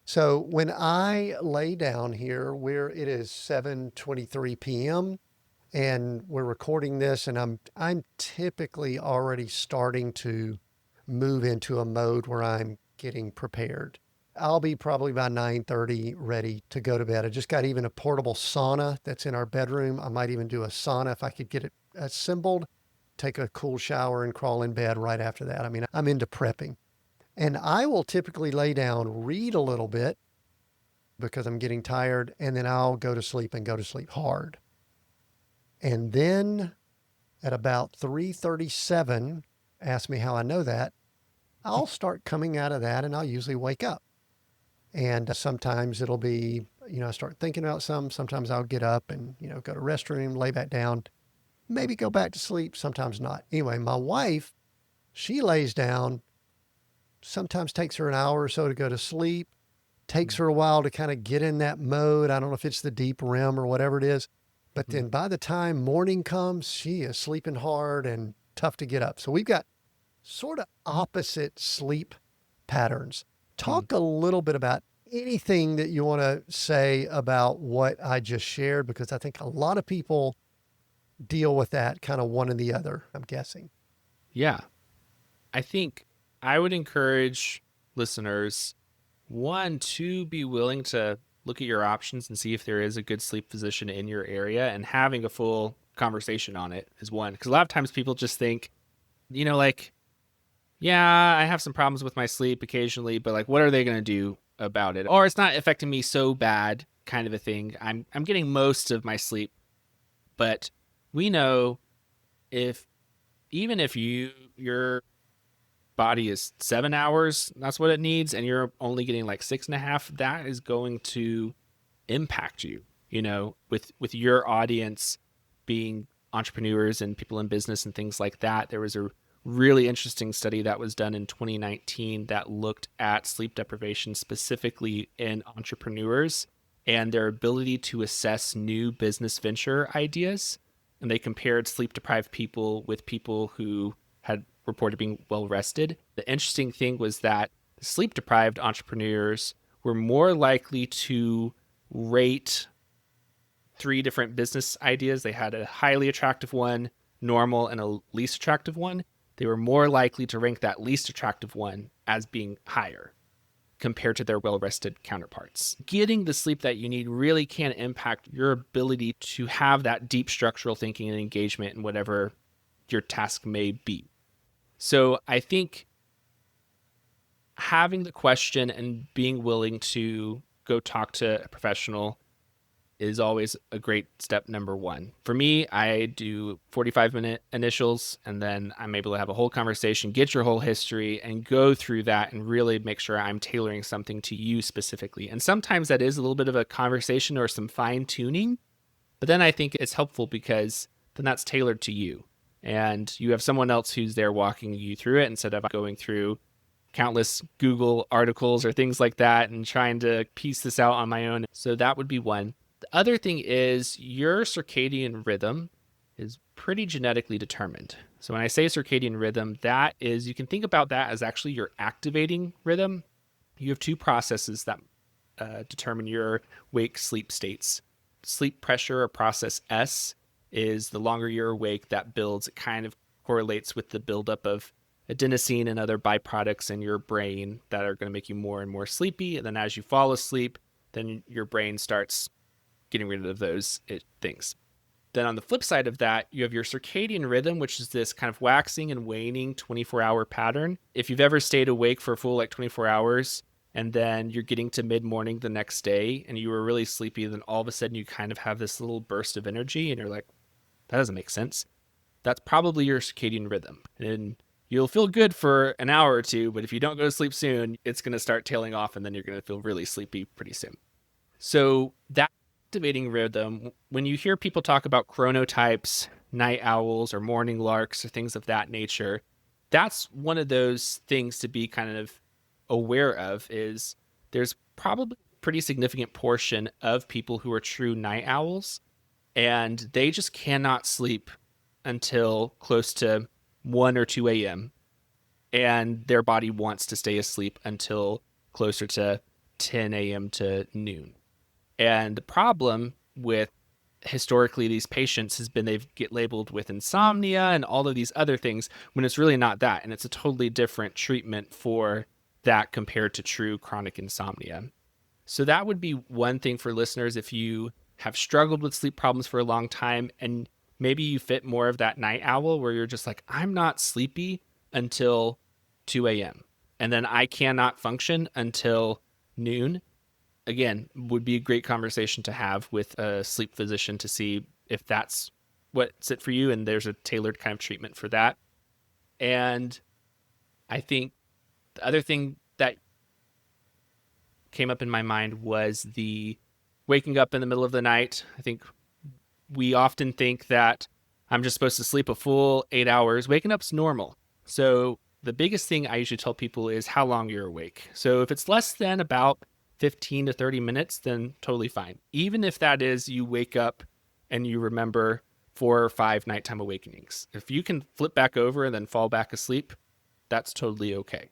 So when I lay down here, where it is 7:23 p.m. and we're recording this, and I'm typically already starting to move into a mode where I'm getting prepared. I'll be probably by 9:30 ready to go to bed. I just got even a portable sauna that's in our bedroom. I might even do a sauna if I could get it assembled, take a cool shower and crawl in bed right after that. I mean, I'm into prepping. And I will typically lay down, read a little bit because I'm getting tired, and then I'll go to sleep and go to sleep hard. And then at about 3:37, ask me how I know that, I'll start coming out of that and I'll usually wake up. And sometimes it'll be, you know, I start thinking about something. Sometimes I'll get up and, you know, go to the restroom, lay back down, maybe go back to sleep, sometimes not. Anyway, my wife, she lays down, sometimes takes her an hour or so to go to sleep, takes her a while to kind of get in that mode. I don't know if it's the deep REM or whatever it is. But Hmm. then by the time morning comes, she is sleeping hard and tough to get up. So we've got sort of opposite sleep patterns. Hmm. Talk a little bit about anything that you want to say about what I just shared, because I think a lot of people deal with that kind of one and the other, I'm guessing. Yeah. I think I would encourage listeners, one, to be willing to look at your options and see if there is a good sleep physician in your area, and having a full conversation on it is one. Because a lot of times people just think, like, yeah, I have some problems with my sleep occasionally, but like, what are they going to do about it? Or it's not affecting me so bad, kind of a thing. I'm getting most of my sleep, but we know if even if your body is 7 hours, that's what it needs, and you're only getting like 6.5, that is going to impact you, with your audience being entrepreneurs and people in business and things like that. There was a really interesting study that was done in 2019 that looked at sleep deprivation specifically in entrepreneurs and their ability to assess new business venture ideas. And they compared sleep deprived people with people who had reported being well rested. The interesting thing was that sleep deprived entrepreneurs were more likely to rate three different business ideas. They had a highly attractive one, normal, and a least attractive one. They were more likely to rank that least attractive one as being higher compared to their well rested counterparts. Getting the sleep that you need really can impact your ability to have that deep structural thinking and engagement in whatever your task may be. So I think having the question and being willing to go talk to a professional is always a great step number one. For me, I do 45-minute initials, and then I'm able to have a whole conversation, get your whole history, and go through that and really make sure I'm tailoring something to you specifically. And sometimes that is a little bit of a conversation or some fine tuning, but then I think it's helpful because then that's tailored to you. And you have someone else who's there walking you through it instead of going through countless Google articles or things like that and trying to piece this out on my own. So that would be one. The other thing is your circadian rhythm is pretty genetically determined. So when I say circadian rhythm, that is, you can think about that as actually your activating rhythm. You have two processes that determine your wake sleep states. Sleep pressure, or process S, is the longer you're awake, that builds, it kind of correlates with the buildup of adenosine and other byproducts in your brain that are going to make you more and more sleepy. And then as you fall asleep, then your brain starts getting rid of those things. Then on the flip side of that, you have your circadian rhythm, which is this kind of waxing and waning 24-hour pattern. If you've ever stayed awake for a full 24 hours and then you're getting to mid-morning the next day and you were really sleepy, then all of a sudden you kind of have this little burst of energy and you're like, that doesn't make sense. That's probably your circadian rhythm. And you'll feel good for an hour or two, but if you don't go to sleep soon, it's going to start tailing off and then you're going to feel really sleepy pretty soon. So that activating rhythm, when you hear people talk about chronotypes, night owls or morning larks or things of that nature, that's one of those things to be kind of aware of. Is there's probably a pretty significant portion of people who are true night owls and they just cannot sleep until close to 1 or 2 a.m. and their body wants to stay asleep until closer to 10 a.m. to noon. And the problem with historically these patients has been they get labeled with insomnia and all of these other things when it's really not that. And it's a totally different treatment for that compared to true chronic insomnia. So that would be one thing for listeners. If you have struggled with sleep problems for a long time and maybe you fit more of that night owl where you're just like, I'm not sleepy until 2 a.m. and then I cannot function until noon. Again, would be a great conversation to have with a sleep physician to see if that's what's it for you and there's a tailored kind of treatment for that. And I think the other thing that came up in my mind was the waking up in the middle of the night. I think we often think that I'm just supposed to sleep a full 8 hours. Waking up's normal. So the biggest thing I usually tell people is how long you're awake. So if it's less than about 15 to 30 minutes, then totally fine. Even if that is you wake up and you remember 4 or 5 nighttime awakenings. If you can flip back over and then fall back asleep, that's totally okay.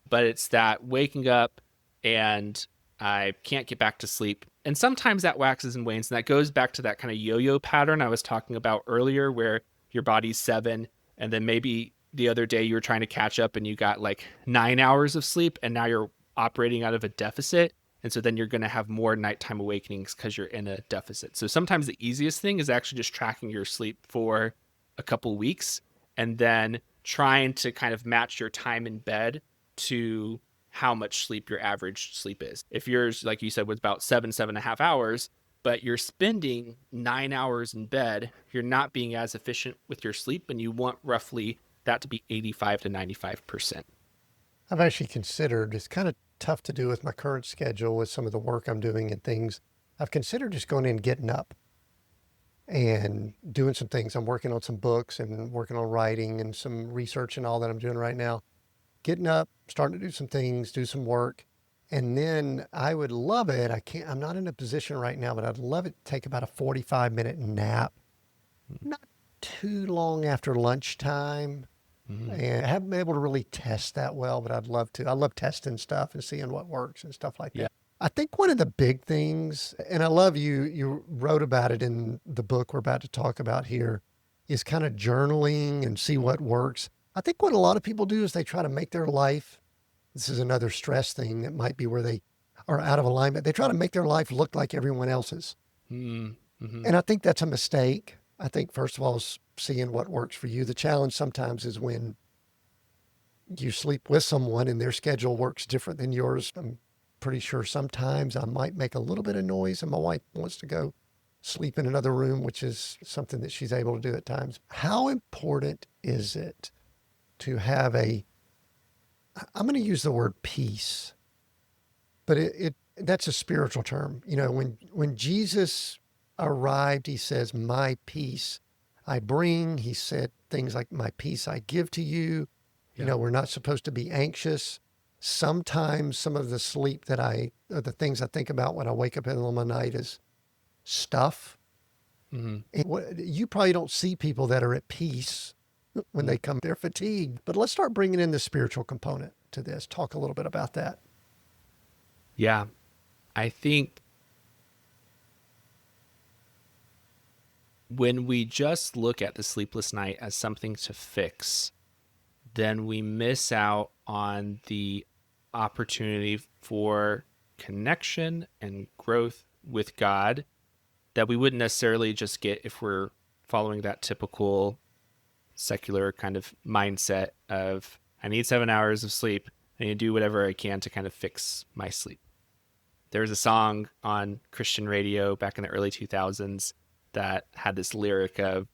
But it's that waking up and I can't get back to sleep. And sometimes that waxes and wanes. And that goes back to that kind of yo-yo pattern I was talking about earlier where your body's 7 and then maybe the other day you were trying to catch up and you got like 9 hours of sleep and now you're operating out of a deficit. And so then you're going to have more nighttime awakenings because you're in a deficit. So sometimes the easiest thing is actually just tracking your sleep for a couple weeks and then trying to kind of match your time in bed to how much sleep your average sleep is. If yours, like you said, was about 7.5 hours, but you're spending 9 hours in bed, you're not being as efficient with your sleep, and you want roughly that to be 85 to 95%. I've actually considered, it's kind of tough to do with my current schedule with some of the work I'm doing and things. I've considered just going in and getting up and doing some things. I'm working on some books and working on writing and some research and all that I'm doing right now. Getting up, starting to do some things, do some work. And then I would love it. I'm not in a position right now, but I'd love it to take about a 45-minute nap. Not too long after lunchtime. Mm-hmm. And I haven't been able to really test that well, but I'd love to. I love testing stuff and seeing what works and stuff like that. I think one of the big things, and I love you wrote about it in the book we're about to talk about here, is kind of journaling and see what works. I think what a lot of people do is they try to make their life, this is another stress thing that might be where they are out of alignment. They try to make their life look like everyone else's. Mm-hmm. And I think that's a mistake. I think, first of all, is seeing what works for you. The challenge sometimes is when you sleep with someone and their schedule works different than yours. I'm pretty sure sometimes I might make a little bit of noise and my wife wants to go sleep in another room, which is something that she's able to do at times. How important is it to have I'm going to use the word peace, but that's a spiritual term. You know, when Jesus arrived, he says, "My peace I bring." He said things like, "My peace I give to you." You Yeah. know, we're not supposed to be anxious. Sometimes some of the sleep or the things I think about when I wake up in the middle of the night is stuff. Mm-hmm. And you probably don't see people that are at peace when Mm-hmm. they come. They're fatigued. But let's start bringing in the spiritual component to this. Talk a little bit about that. Yeah. I think when we just look at the sleepless night as something to fix, then we miss out on the opportunity for connection and growth with God that we wouldn't necessarily just get if we're following that typical secular kind of mindset of I need 7 hours of sleep. I need to do whatever I can to kind of fix my sleep. There was a song on Christian radio back in the early 2000s that had this lyric of,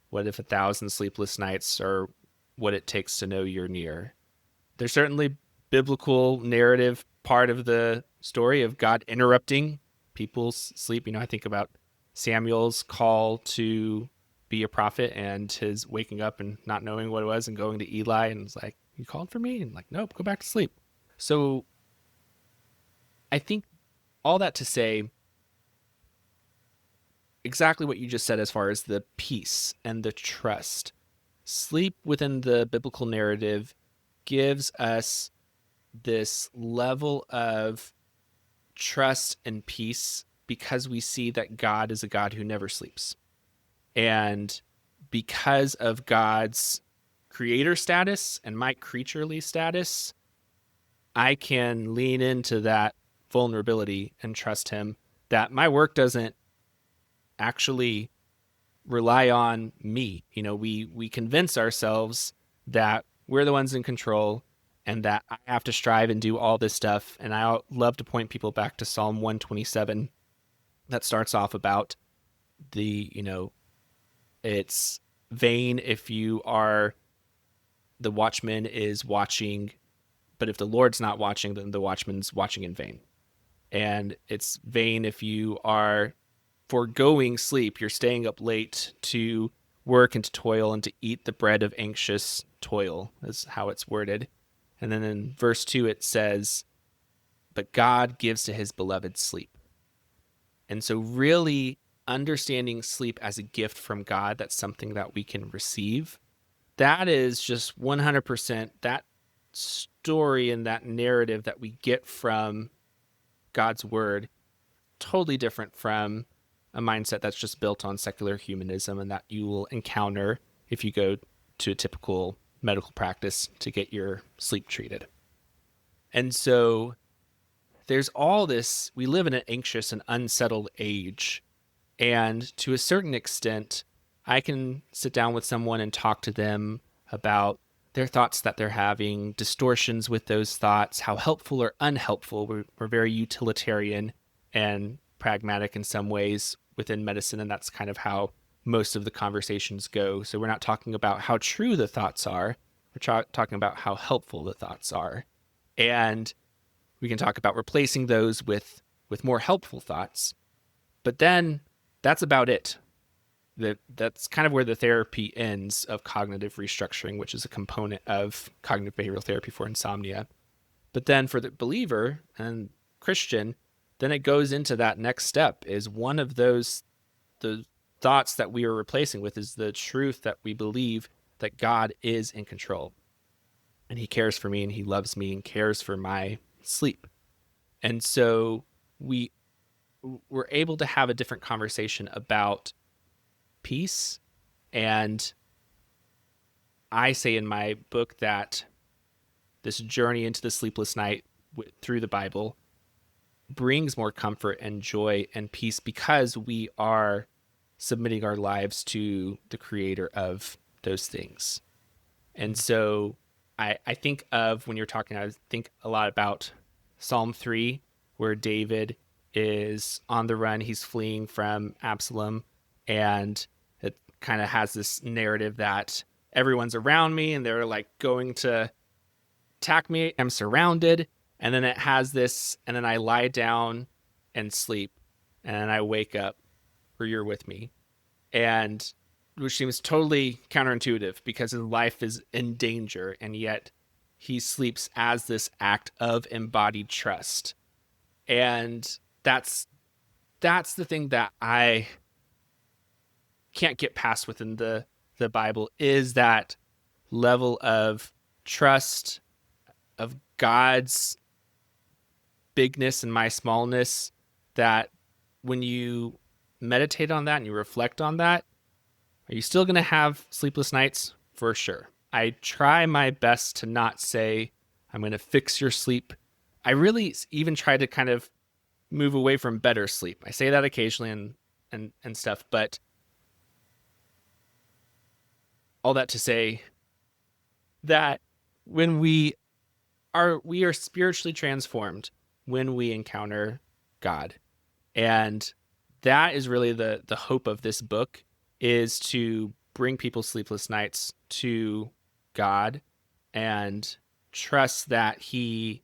"What if 1,000 sleepless nights are what it takes to know you're near?" There's certainly biblical narrative part of the story of God interrupting people's sleep. I think about Samuel's call to be a prophet and his waking up and not knowing what it was and going to Eli and was like, "You called for me?" And like, "Nope, go back to sleep." So I think all that to say exactly what you just said as far as the peace and the trust. Sleep within the biblical narrative gives us this level of trust and peace because we see that God is a God who never sleeps. And because of God's creator status and my creaturely status, I can lean into that vulnerability and trust him that my work doesn't actually rely on me. We convince ourselves that we're the ones in control and that I have to strive and do all this stuff. And I love to point people back to Psalm 127 that starts off about it's vain if you are the watchman is watching, but if the Lord's not watching, then the watchman's watching in vain. And it's vain if you are foregoing sleep, you're staying up late to work and to toil and to eat the bread of anxious toil, is how it's worded. And then in verse 2, it says, "But God gives to his beloved sleep." And so, really understanding sleep as a gift from God, that's something that we can receive. That is just 100% that story and that narrative that we get from God's word, totally different from a mindset that's just built on secular humanism and that you will encounter if you go to a typical medical practice to get your sleep treated. And so there's all this, we live in an anxious and unsettled age. And to a certain extent, I can sit down with someone and talk to them about their thoughts that they're having, distortions with those thoughts, how helpful or unhelpful. We're very utilitarian and pragmatic in some ways within medicine, and that's kind of how most of the conversations go. So we're not talking about how true the thoughts are, we're talking about how helpful the thoughts are. And we can talk about replacing those with more helpful thoughts. But then that's about it. That's kind of where the therapy ends of cognitive restructuring, which is a component of cognitive behavioral therapy for insomnia. But then for the believer and Christian, then it goes into that next step is one of those, the thoughts that we are replacing with is the truth that we believe that God is in control and he cares for me and he loves me and cares for my sleep. And so we we're able to have a different conversation about peace. And I say in my book that this journey into the sleepless night through the Bible brings more comfort and joy and peace because we are submitting our lives to the creator of those things. And so I think of when you're talking, I think a lot about Psalm 3, where David is on the run. He's fleeing from Absalom, and it kind of has this narrative that everyone's around me and they're like going to attack me. I'm surrounded. And then it has this, and then I lie down and sleep, and then I wake up, or you're with me. And which seems totally counterintuitive because his life is in danger, and yet he sleeps as this act of embodied trust. And that's the thing that I can't get past within the Bible, is that level of trust of God's bigness and my smallness, that when you meditate on that and you reflect on that, are you still going to have sleepless nights? For sure. I try my best to not say, I'm going to fix your sleep. I really even try to kind of move away from better sleep. I say that occasionally and stuff, but all that to say that when we are spiritually transformed when we encounter God. And that is really the hope of this book, is to bring people sleepless nights to God and trust that he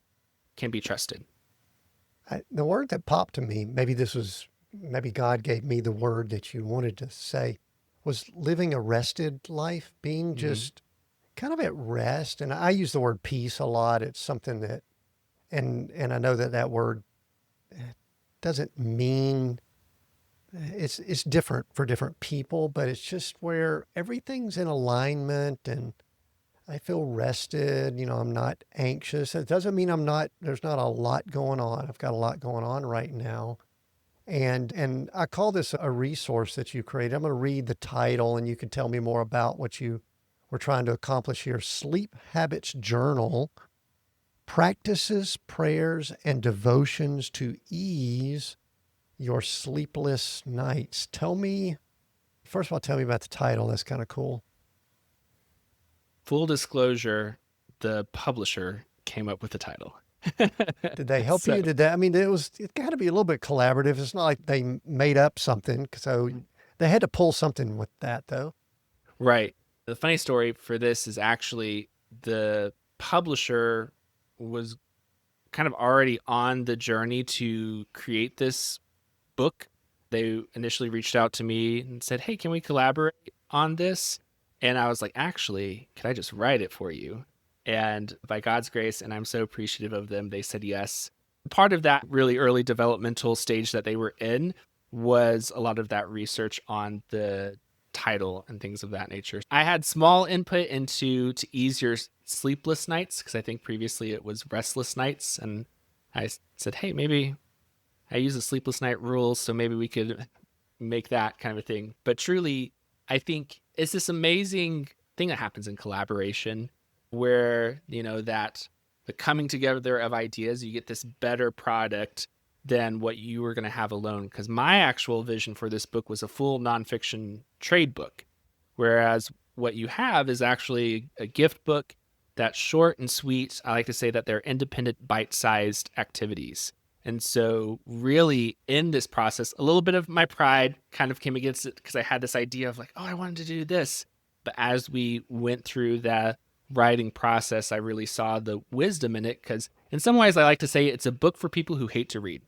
can be trusted. The word that popped to me, maybe God gave me the word that you wanted to say, was living a rested life, being Mm-hmm. just kind of at rest. And I use the word peace a lot. It's something that, and I know that that word doesn't mean, it's different for different people, but it's just where everything's in alignment and I feel rested. I'm not anxious. It doesn't mean there's not a lot going on. I've got a lot going on right now. And I call this a resource that you created. I'm going to read the title and you can tell me more about what you were trying to accomplish here. Sleep Habits Journal: Practices, Prayers, and Devotions to Ease Your Sleepless Nights. First of all, tell me about the title. That's kind of cool. Full disclosure, the publisher came up with the title. Did they help So, you? It got to be a little bit collaborative. It's not like they made up something. So they had to pull something with that though. right. The funny story for this is actually the publisher was kind of already on the journey to create this book. They initially reached out to me and said, "Hey, can we collaborate on this?" And I was like, "Actually, could I just write it for you?" And by God's grace, and I'm so appreciative of them, they said yes. Part of that really early developmental stage that they were in was a lot of that research on the title and things of that nature. I had small input into to ease your sleepless nights, because I think previously it was restless nights, and I said, "Hey, maybe I use the sleepless night rules, so maybe we could make that kind of a thing." But truly, I think it's this amazing thing that happens in collaboration where, that the coming together of ideas, you get this better product than what you were going to have alone. Because my actual vision for this book was a full nonfiction trade book, whereas what you have is actually a gift book that's short and sweet. I like to say that they're independent, bite sized activities. And so, really, in this process, a little bit of my pride kind of came against it because I had this idea of like, oh, I wanted to do this. But as we went through the writing process, I really saw the wisdom in it, because in some ways, I like to say it's a book for people who hate to read,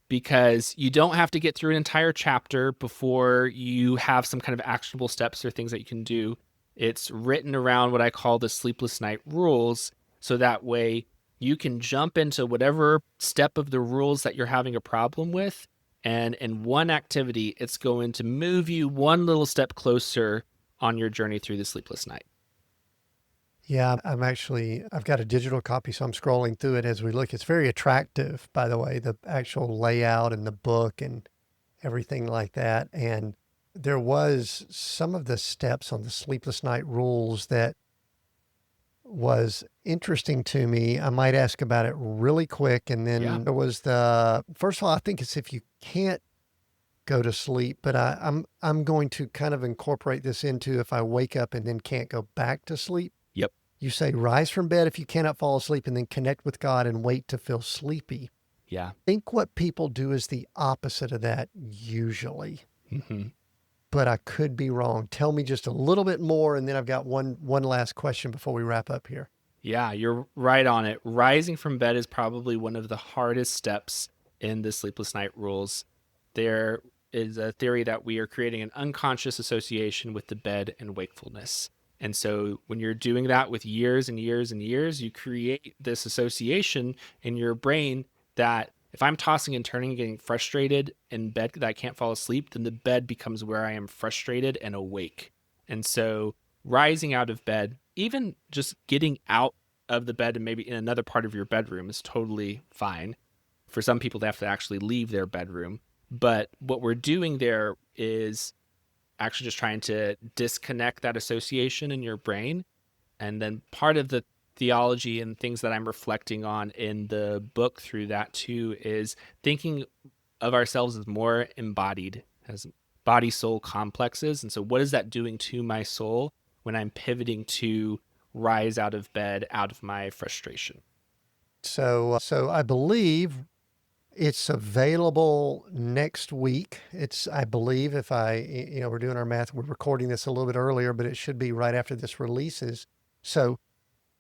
because you don't have to get through an entire chapter before you have some kind of actionable steps or things that you can do. It's written around what I call the sleepless night rules. So that way you can jump into whatever step of the rules that you're having a problem with. And in one activity, it's going to move you one little step closer on your journey through the sleepless night. Yeah, I've got a digital copy, so I'm scrolling through it as we look. It's very attractive, by the way, the actual layout and the book and everything like that. And there was some of the steps on the sleepless night rules that was interesting to me. I might ask about it really quick. And Yeah. then there was first of all, I think it's if you can't go to sleep, but I'm going to kind of incorporate this into if I wake up and then can't go back to sleep. Yep. You say rise from bed if you cannot fall asleep and then connect with God and wait to feel sleepy. Yeah. I think what people do is the opposite of that usually, Hmm. but I could be wrong. Tell me just a little bit more, and then I've got one last question before we wrap up here. Yeah, you're right on it. Rising from bed is probably one of the hardest steps in the sleepless night rules. There is a theory that we are creating an unconscious association with the bed and wakefulness. And so when you're doing that with years and years and years, you create this association in your brain that if I'm tossing and turning and getting frustrated in bed that I can't fall asleep, then the bed becomes where I am frustrated and awake. And so rising out of bed, even just getting out of the bed and maybe in another part of your bedroom is totally fine. For some people, they have to actually leave their bedroom. But what we're doing there is actually just trying to disconnect that association in your brain. And then part of the theology and things that I'm reflecting on in the book through that too is thinking of ourselves as more embodied, as body soul complexes. And so, what is that doing to my soul when I'm pivoting to rise out of bed, out of my frustration? So I believe it's available next week. It's, I believe, if we're doing our math, we're recording this a little bit earlier, but it should be right after this releases. So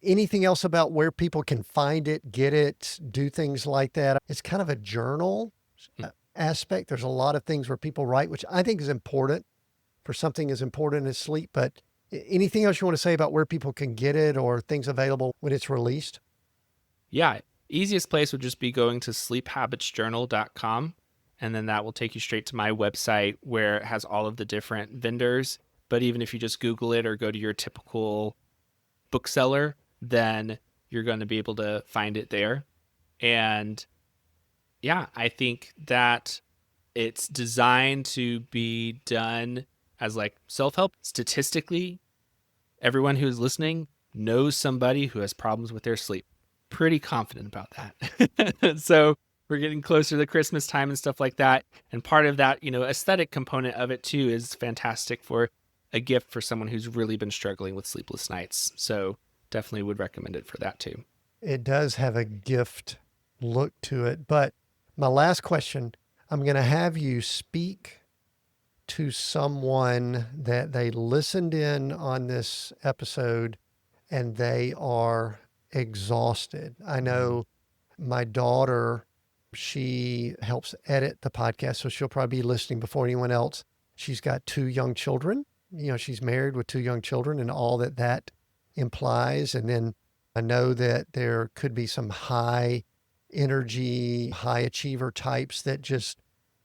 anything else about where people can find it, get it, do things like that? It's kind of a journal aspect. There's a lot of things where people write, which I think is important for something as important as sleep. But anything else you want to say about where people can get it or things available when it's released? Yeah, easiest place would just be going to sleephabitsjournal.com. And then that will take you straight to my website where it has all of the different vendors. But even if you just Google it or go to your typical bookseller, then you're going to be able to find it there. And yeah, I think that it's designed to be done as like self-help. Statistically, everyone who's listening knows somebody who has problems with their sleep. Pretty confident about that. So we're getting closer to Christmas time and stuff like that. And part of that, aesthetic component of it too is fantastic for a gift for someone who's really been struggling with sleepless nights. So definitely would recommend it for that too. It does have a gift look to it. But my last question, I'm going to have you speak to someone that they listened in on this episode and they are exhausted. I Mm. know my daughter, she helps edit the podcast, so she'll probably be listening before anyone else. She's got two young children. She's married with two young children and all that that implies. And then I know that there could be some high energy, high achiever types that just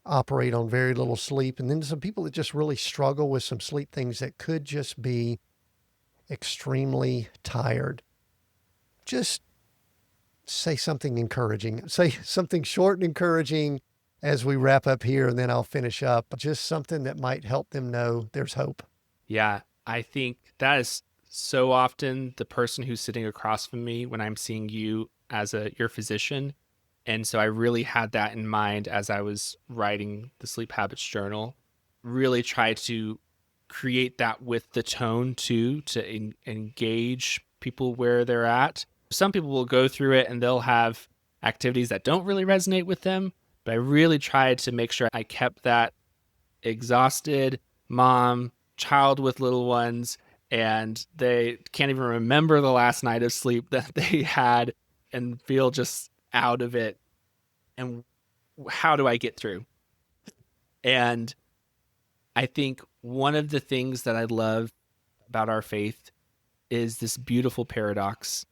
operate on very little sleep. And then some people that just really struggle with some sleep things that could just be extremely tired. Just say something encouraging. Say something short and encouraging as we wrap up here, and then I'll finish up. Just something that might help them know there's hope. Yeah, I think that is so often the person who's sitting across from me when I'm seeing you as your physician. And so I really had that in mind as I was writing the sleep habits journal. Really try to create that with the tone too, to engage people where they're at. Some people will go through it and they'll have activities that don't really resonate with them, but I really tried to make sure I kept that exhausted mom, child with little ones, and they can't even remember the last night of sleep that they had and feel just out of it. And how do I get through? And I think one of the things that I love about our faith is this beautiful paradox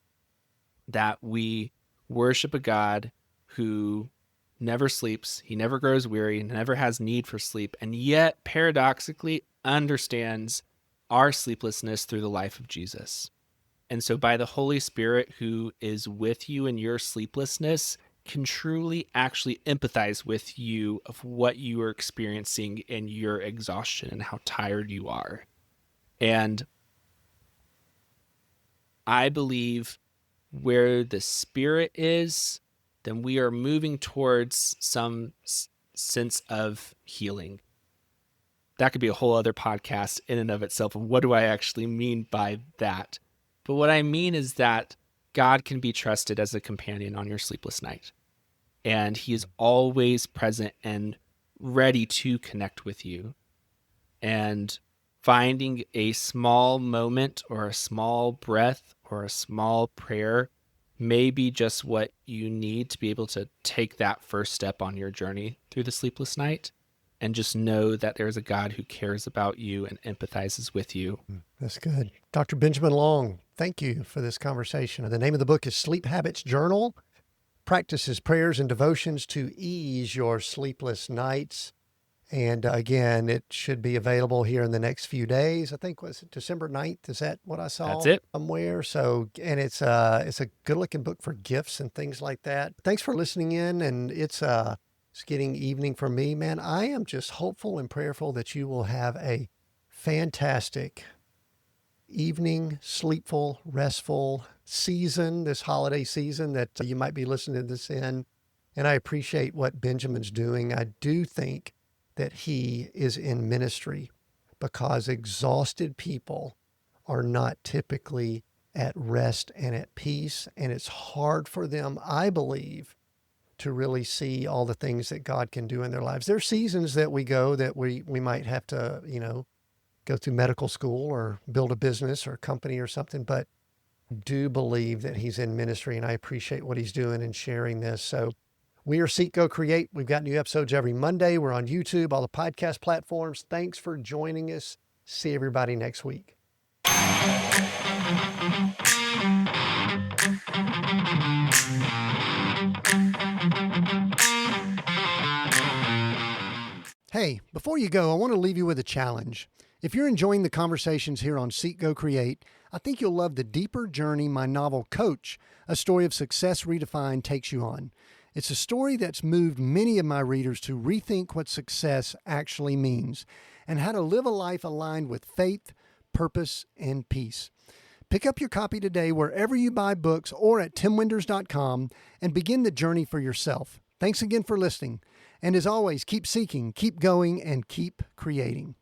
that we worship a God who never sleeps, he never grows weary, never has need for sleep, and yet paradoxically understands our sleeplessness through the life of Jesus. And so, by the Holy Spirit who is with you in your sleeplessness, can truly actually empathize with you of what you are experiencing in your exhaustion and how tired you are. And I believe where the Spirit is, then we are moving towards some sense of healing. That could be a whole other podcast in and of itself. Of what do I actually mean by that? But what I mean is that God can be trusted as a companion on your sleepless night. and he is always present and ready to connect with you. And finding a small moment or a small breath or a small prayer may be just what you need to be able to take that first step on your journey through the sleepless night, and just know that there's a God who cares about you and empathizes with you. That's good. Dr. Benjamin Long, thank you for this conversation. The name of the book is Sleep Habits Journal, Practices, Prayers, and Devotions to Ease Your Sleepless Nights. And again, it should be available here in the next few days. I think, was it December 9th? Is that what I That's saw it. somewhere? So, and it's a good looking book for gifts and things like that. Thanks for listening in. And it's getting evening for me, man. I am just hopeful and prayerful that you will have a fantastic evening, sleepful, restful season, this holiday season that you might be listening to this in. And I appreciate what Benjamin's doing. I do think that he is in ministry because exhausted people are not typically at rest and at peace. And it's hard for them, I believe, to really see all the things that God can do in their lives. There are seasons that we go that we might have to, go through medical school or build a business or a company or something, but do believe that he's in ministry, and I appreciate what he's doing and sharing this. So we are Seek, Go, Create. We've got new episodes every Monday. We're on YouTube, all the podcast platforms. Thanks for joining us. See everybody next week. Hey, before you go, I want to leave you with a challenge. If you're enjoying the conversations here on Seek, Go, Create, I think you'll love the deeper journey my novel Coach, A Story of Success Redefined, takes you on. It's a story that's moved many of my readers to rethink what success actually means and how to live a life aligned with faith, purpose, and peace. Pick up your copy today wherever you buy books or at timwinders.com and begin the journey for yourself. Thanks again for listening. And as always, keep seeking, keep going, and keep creating.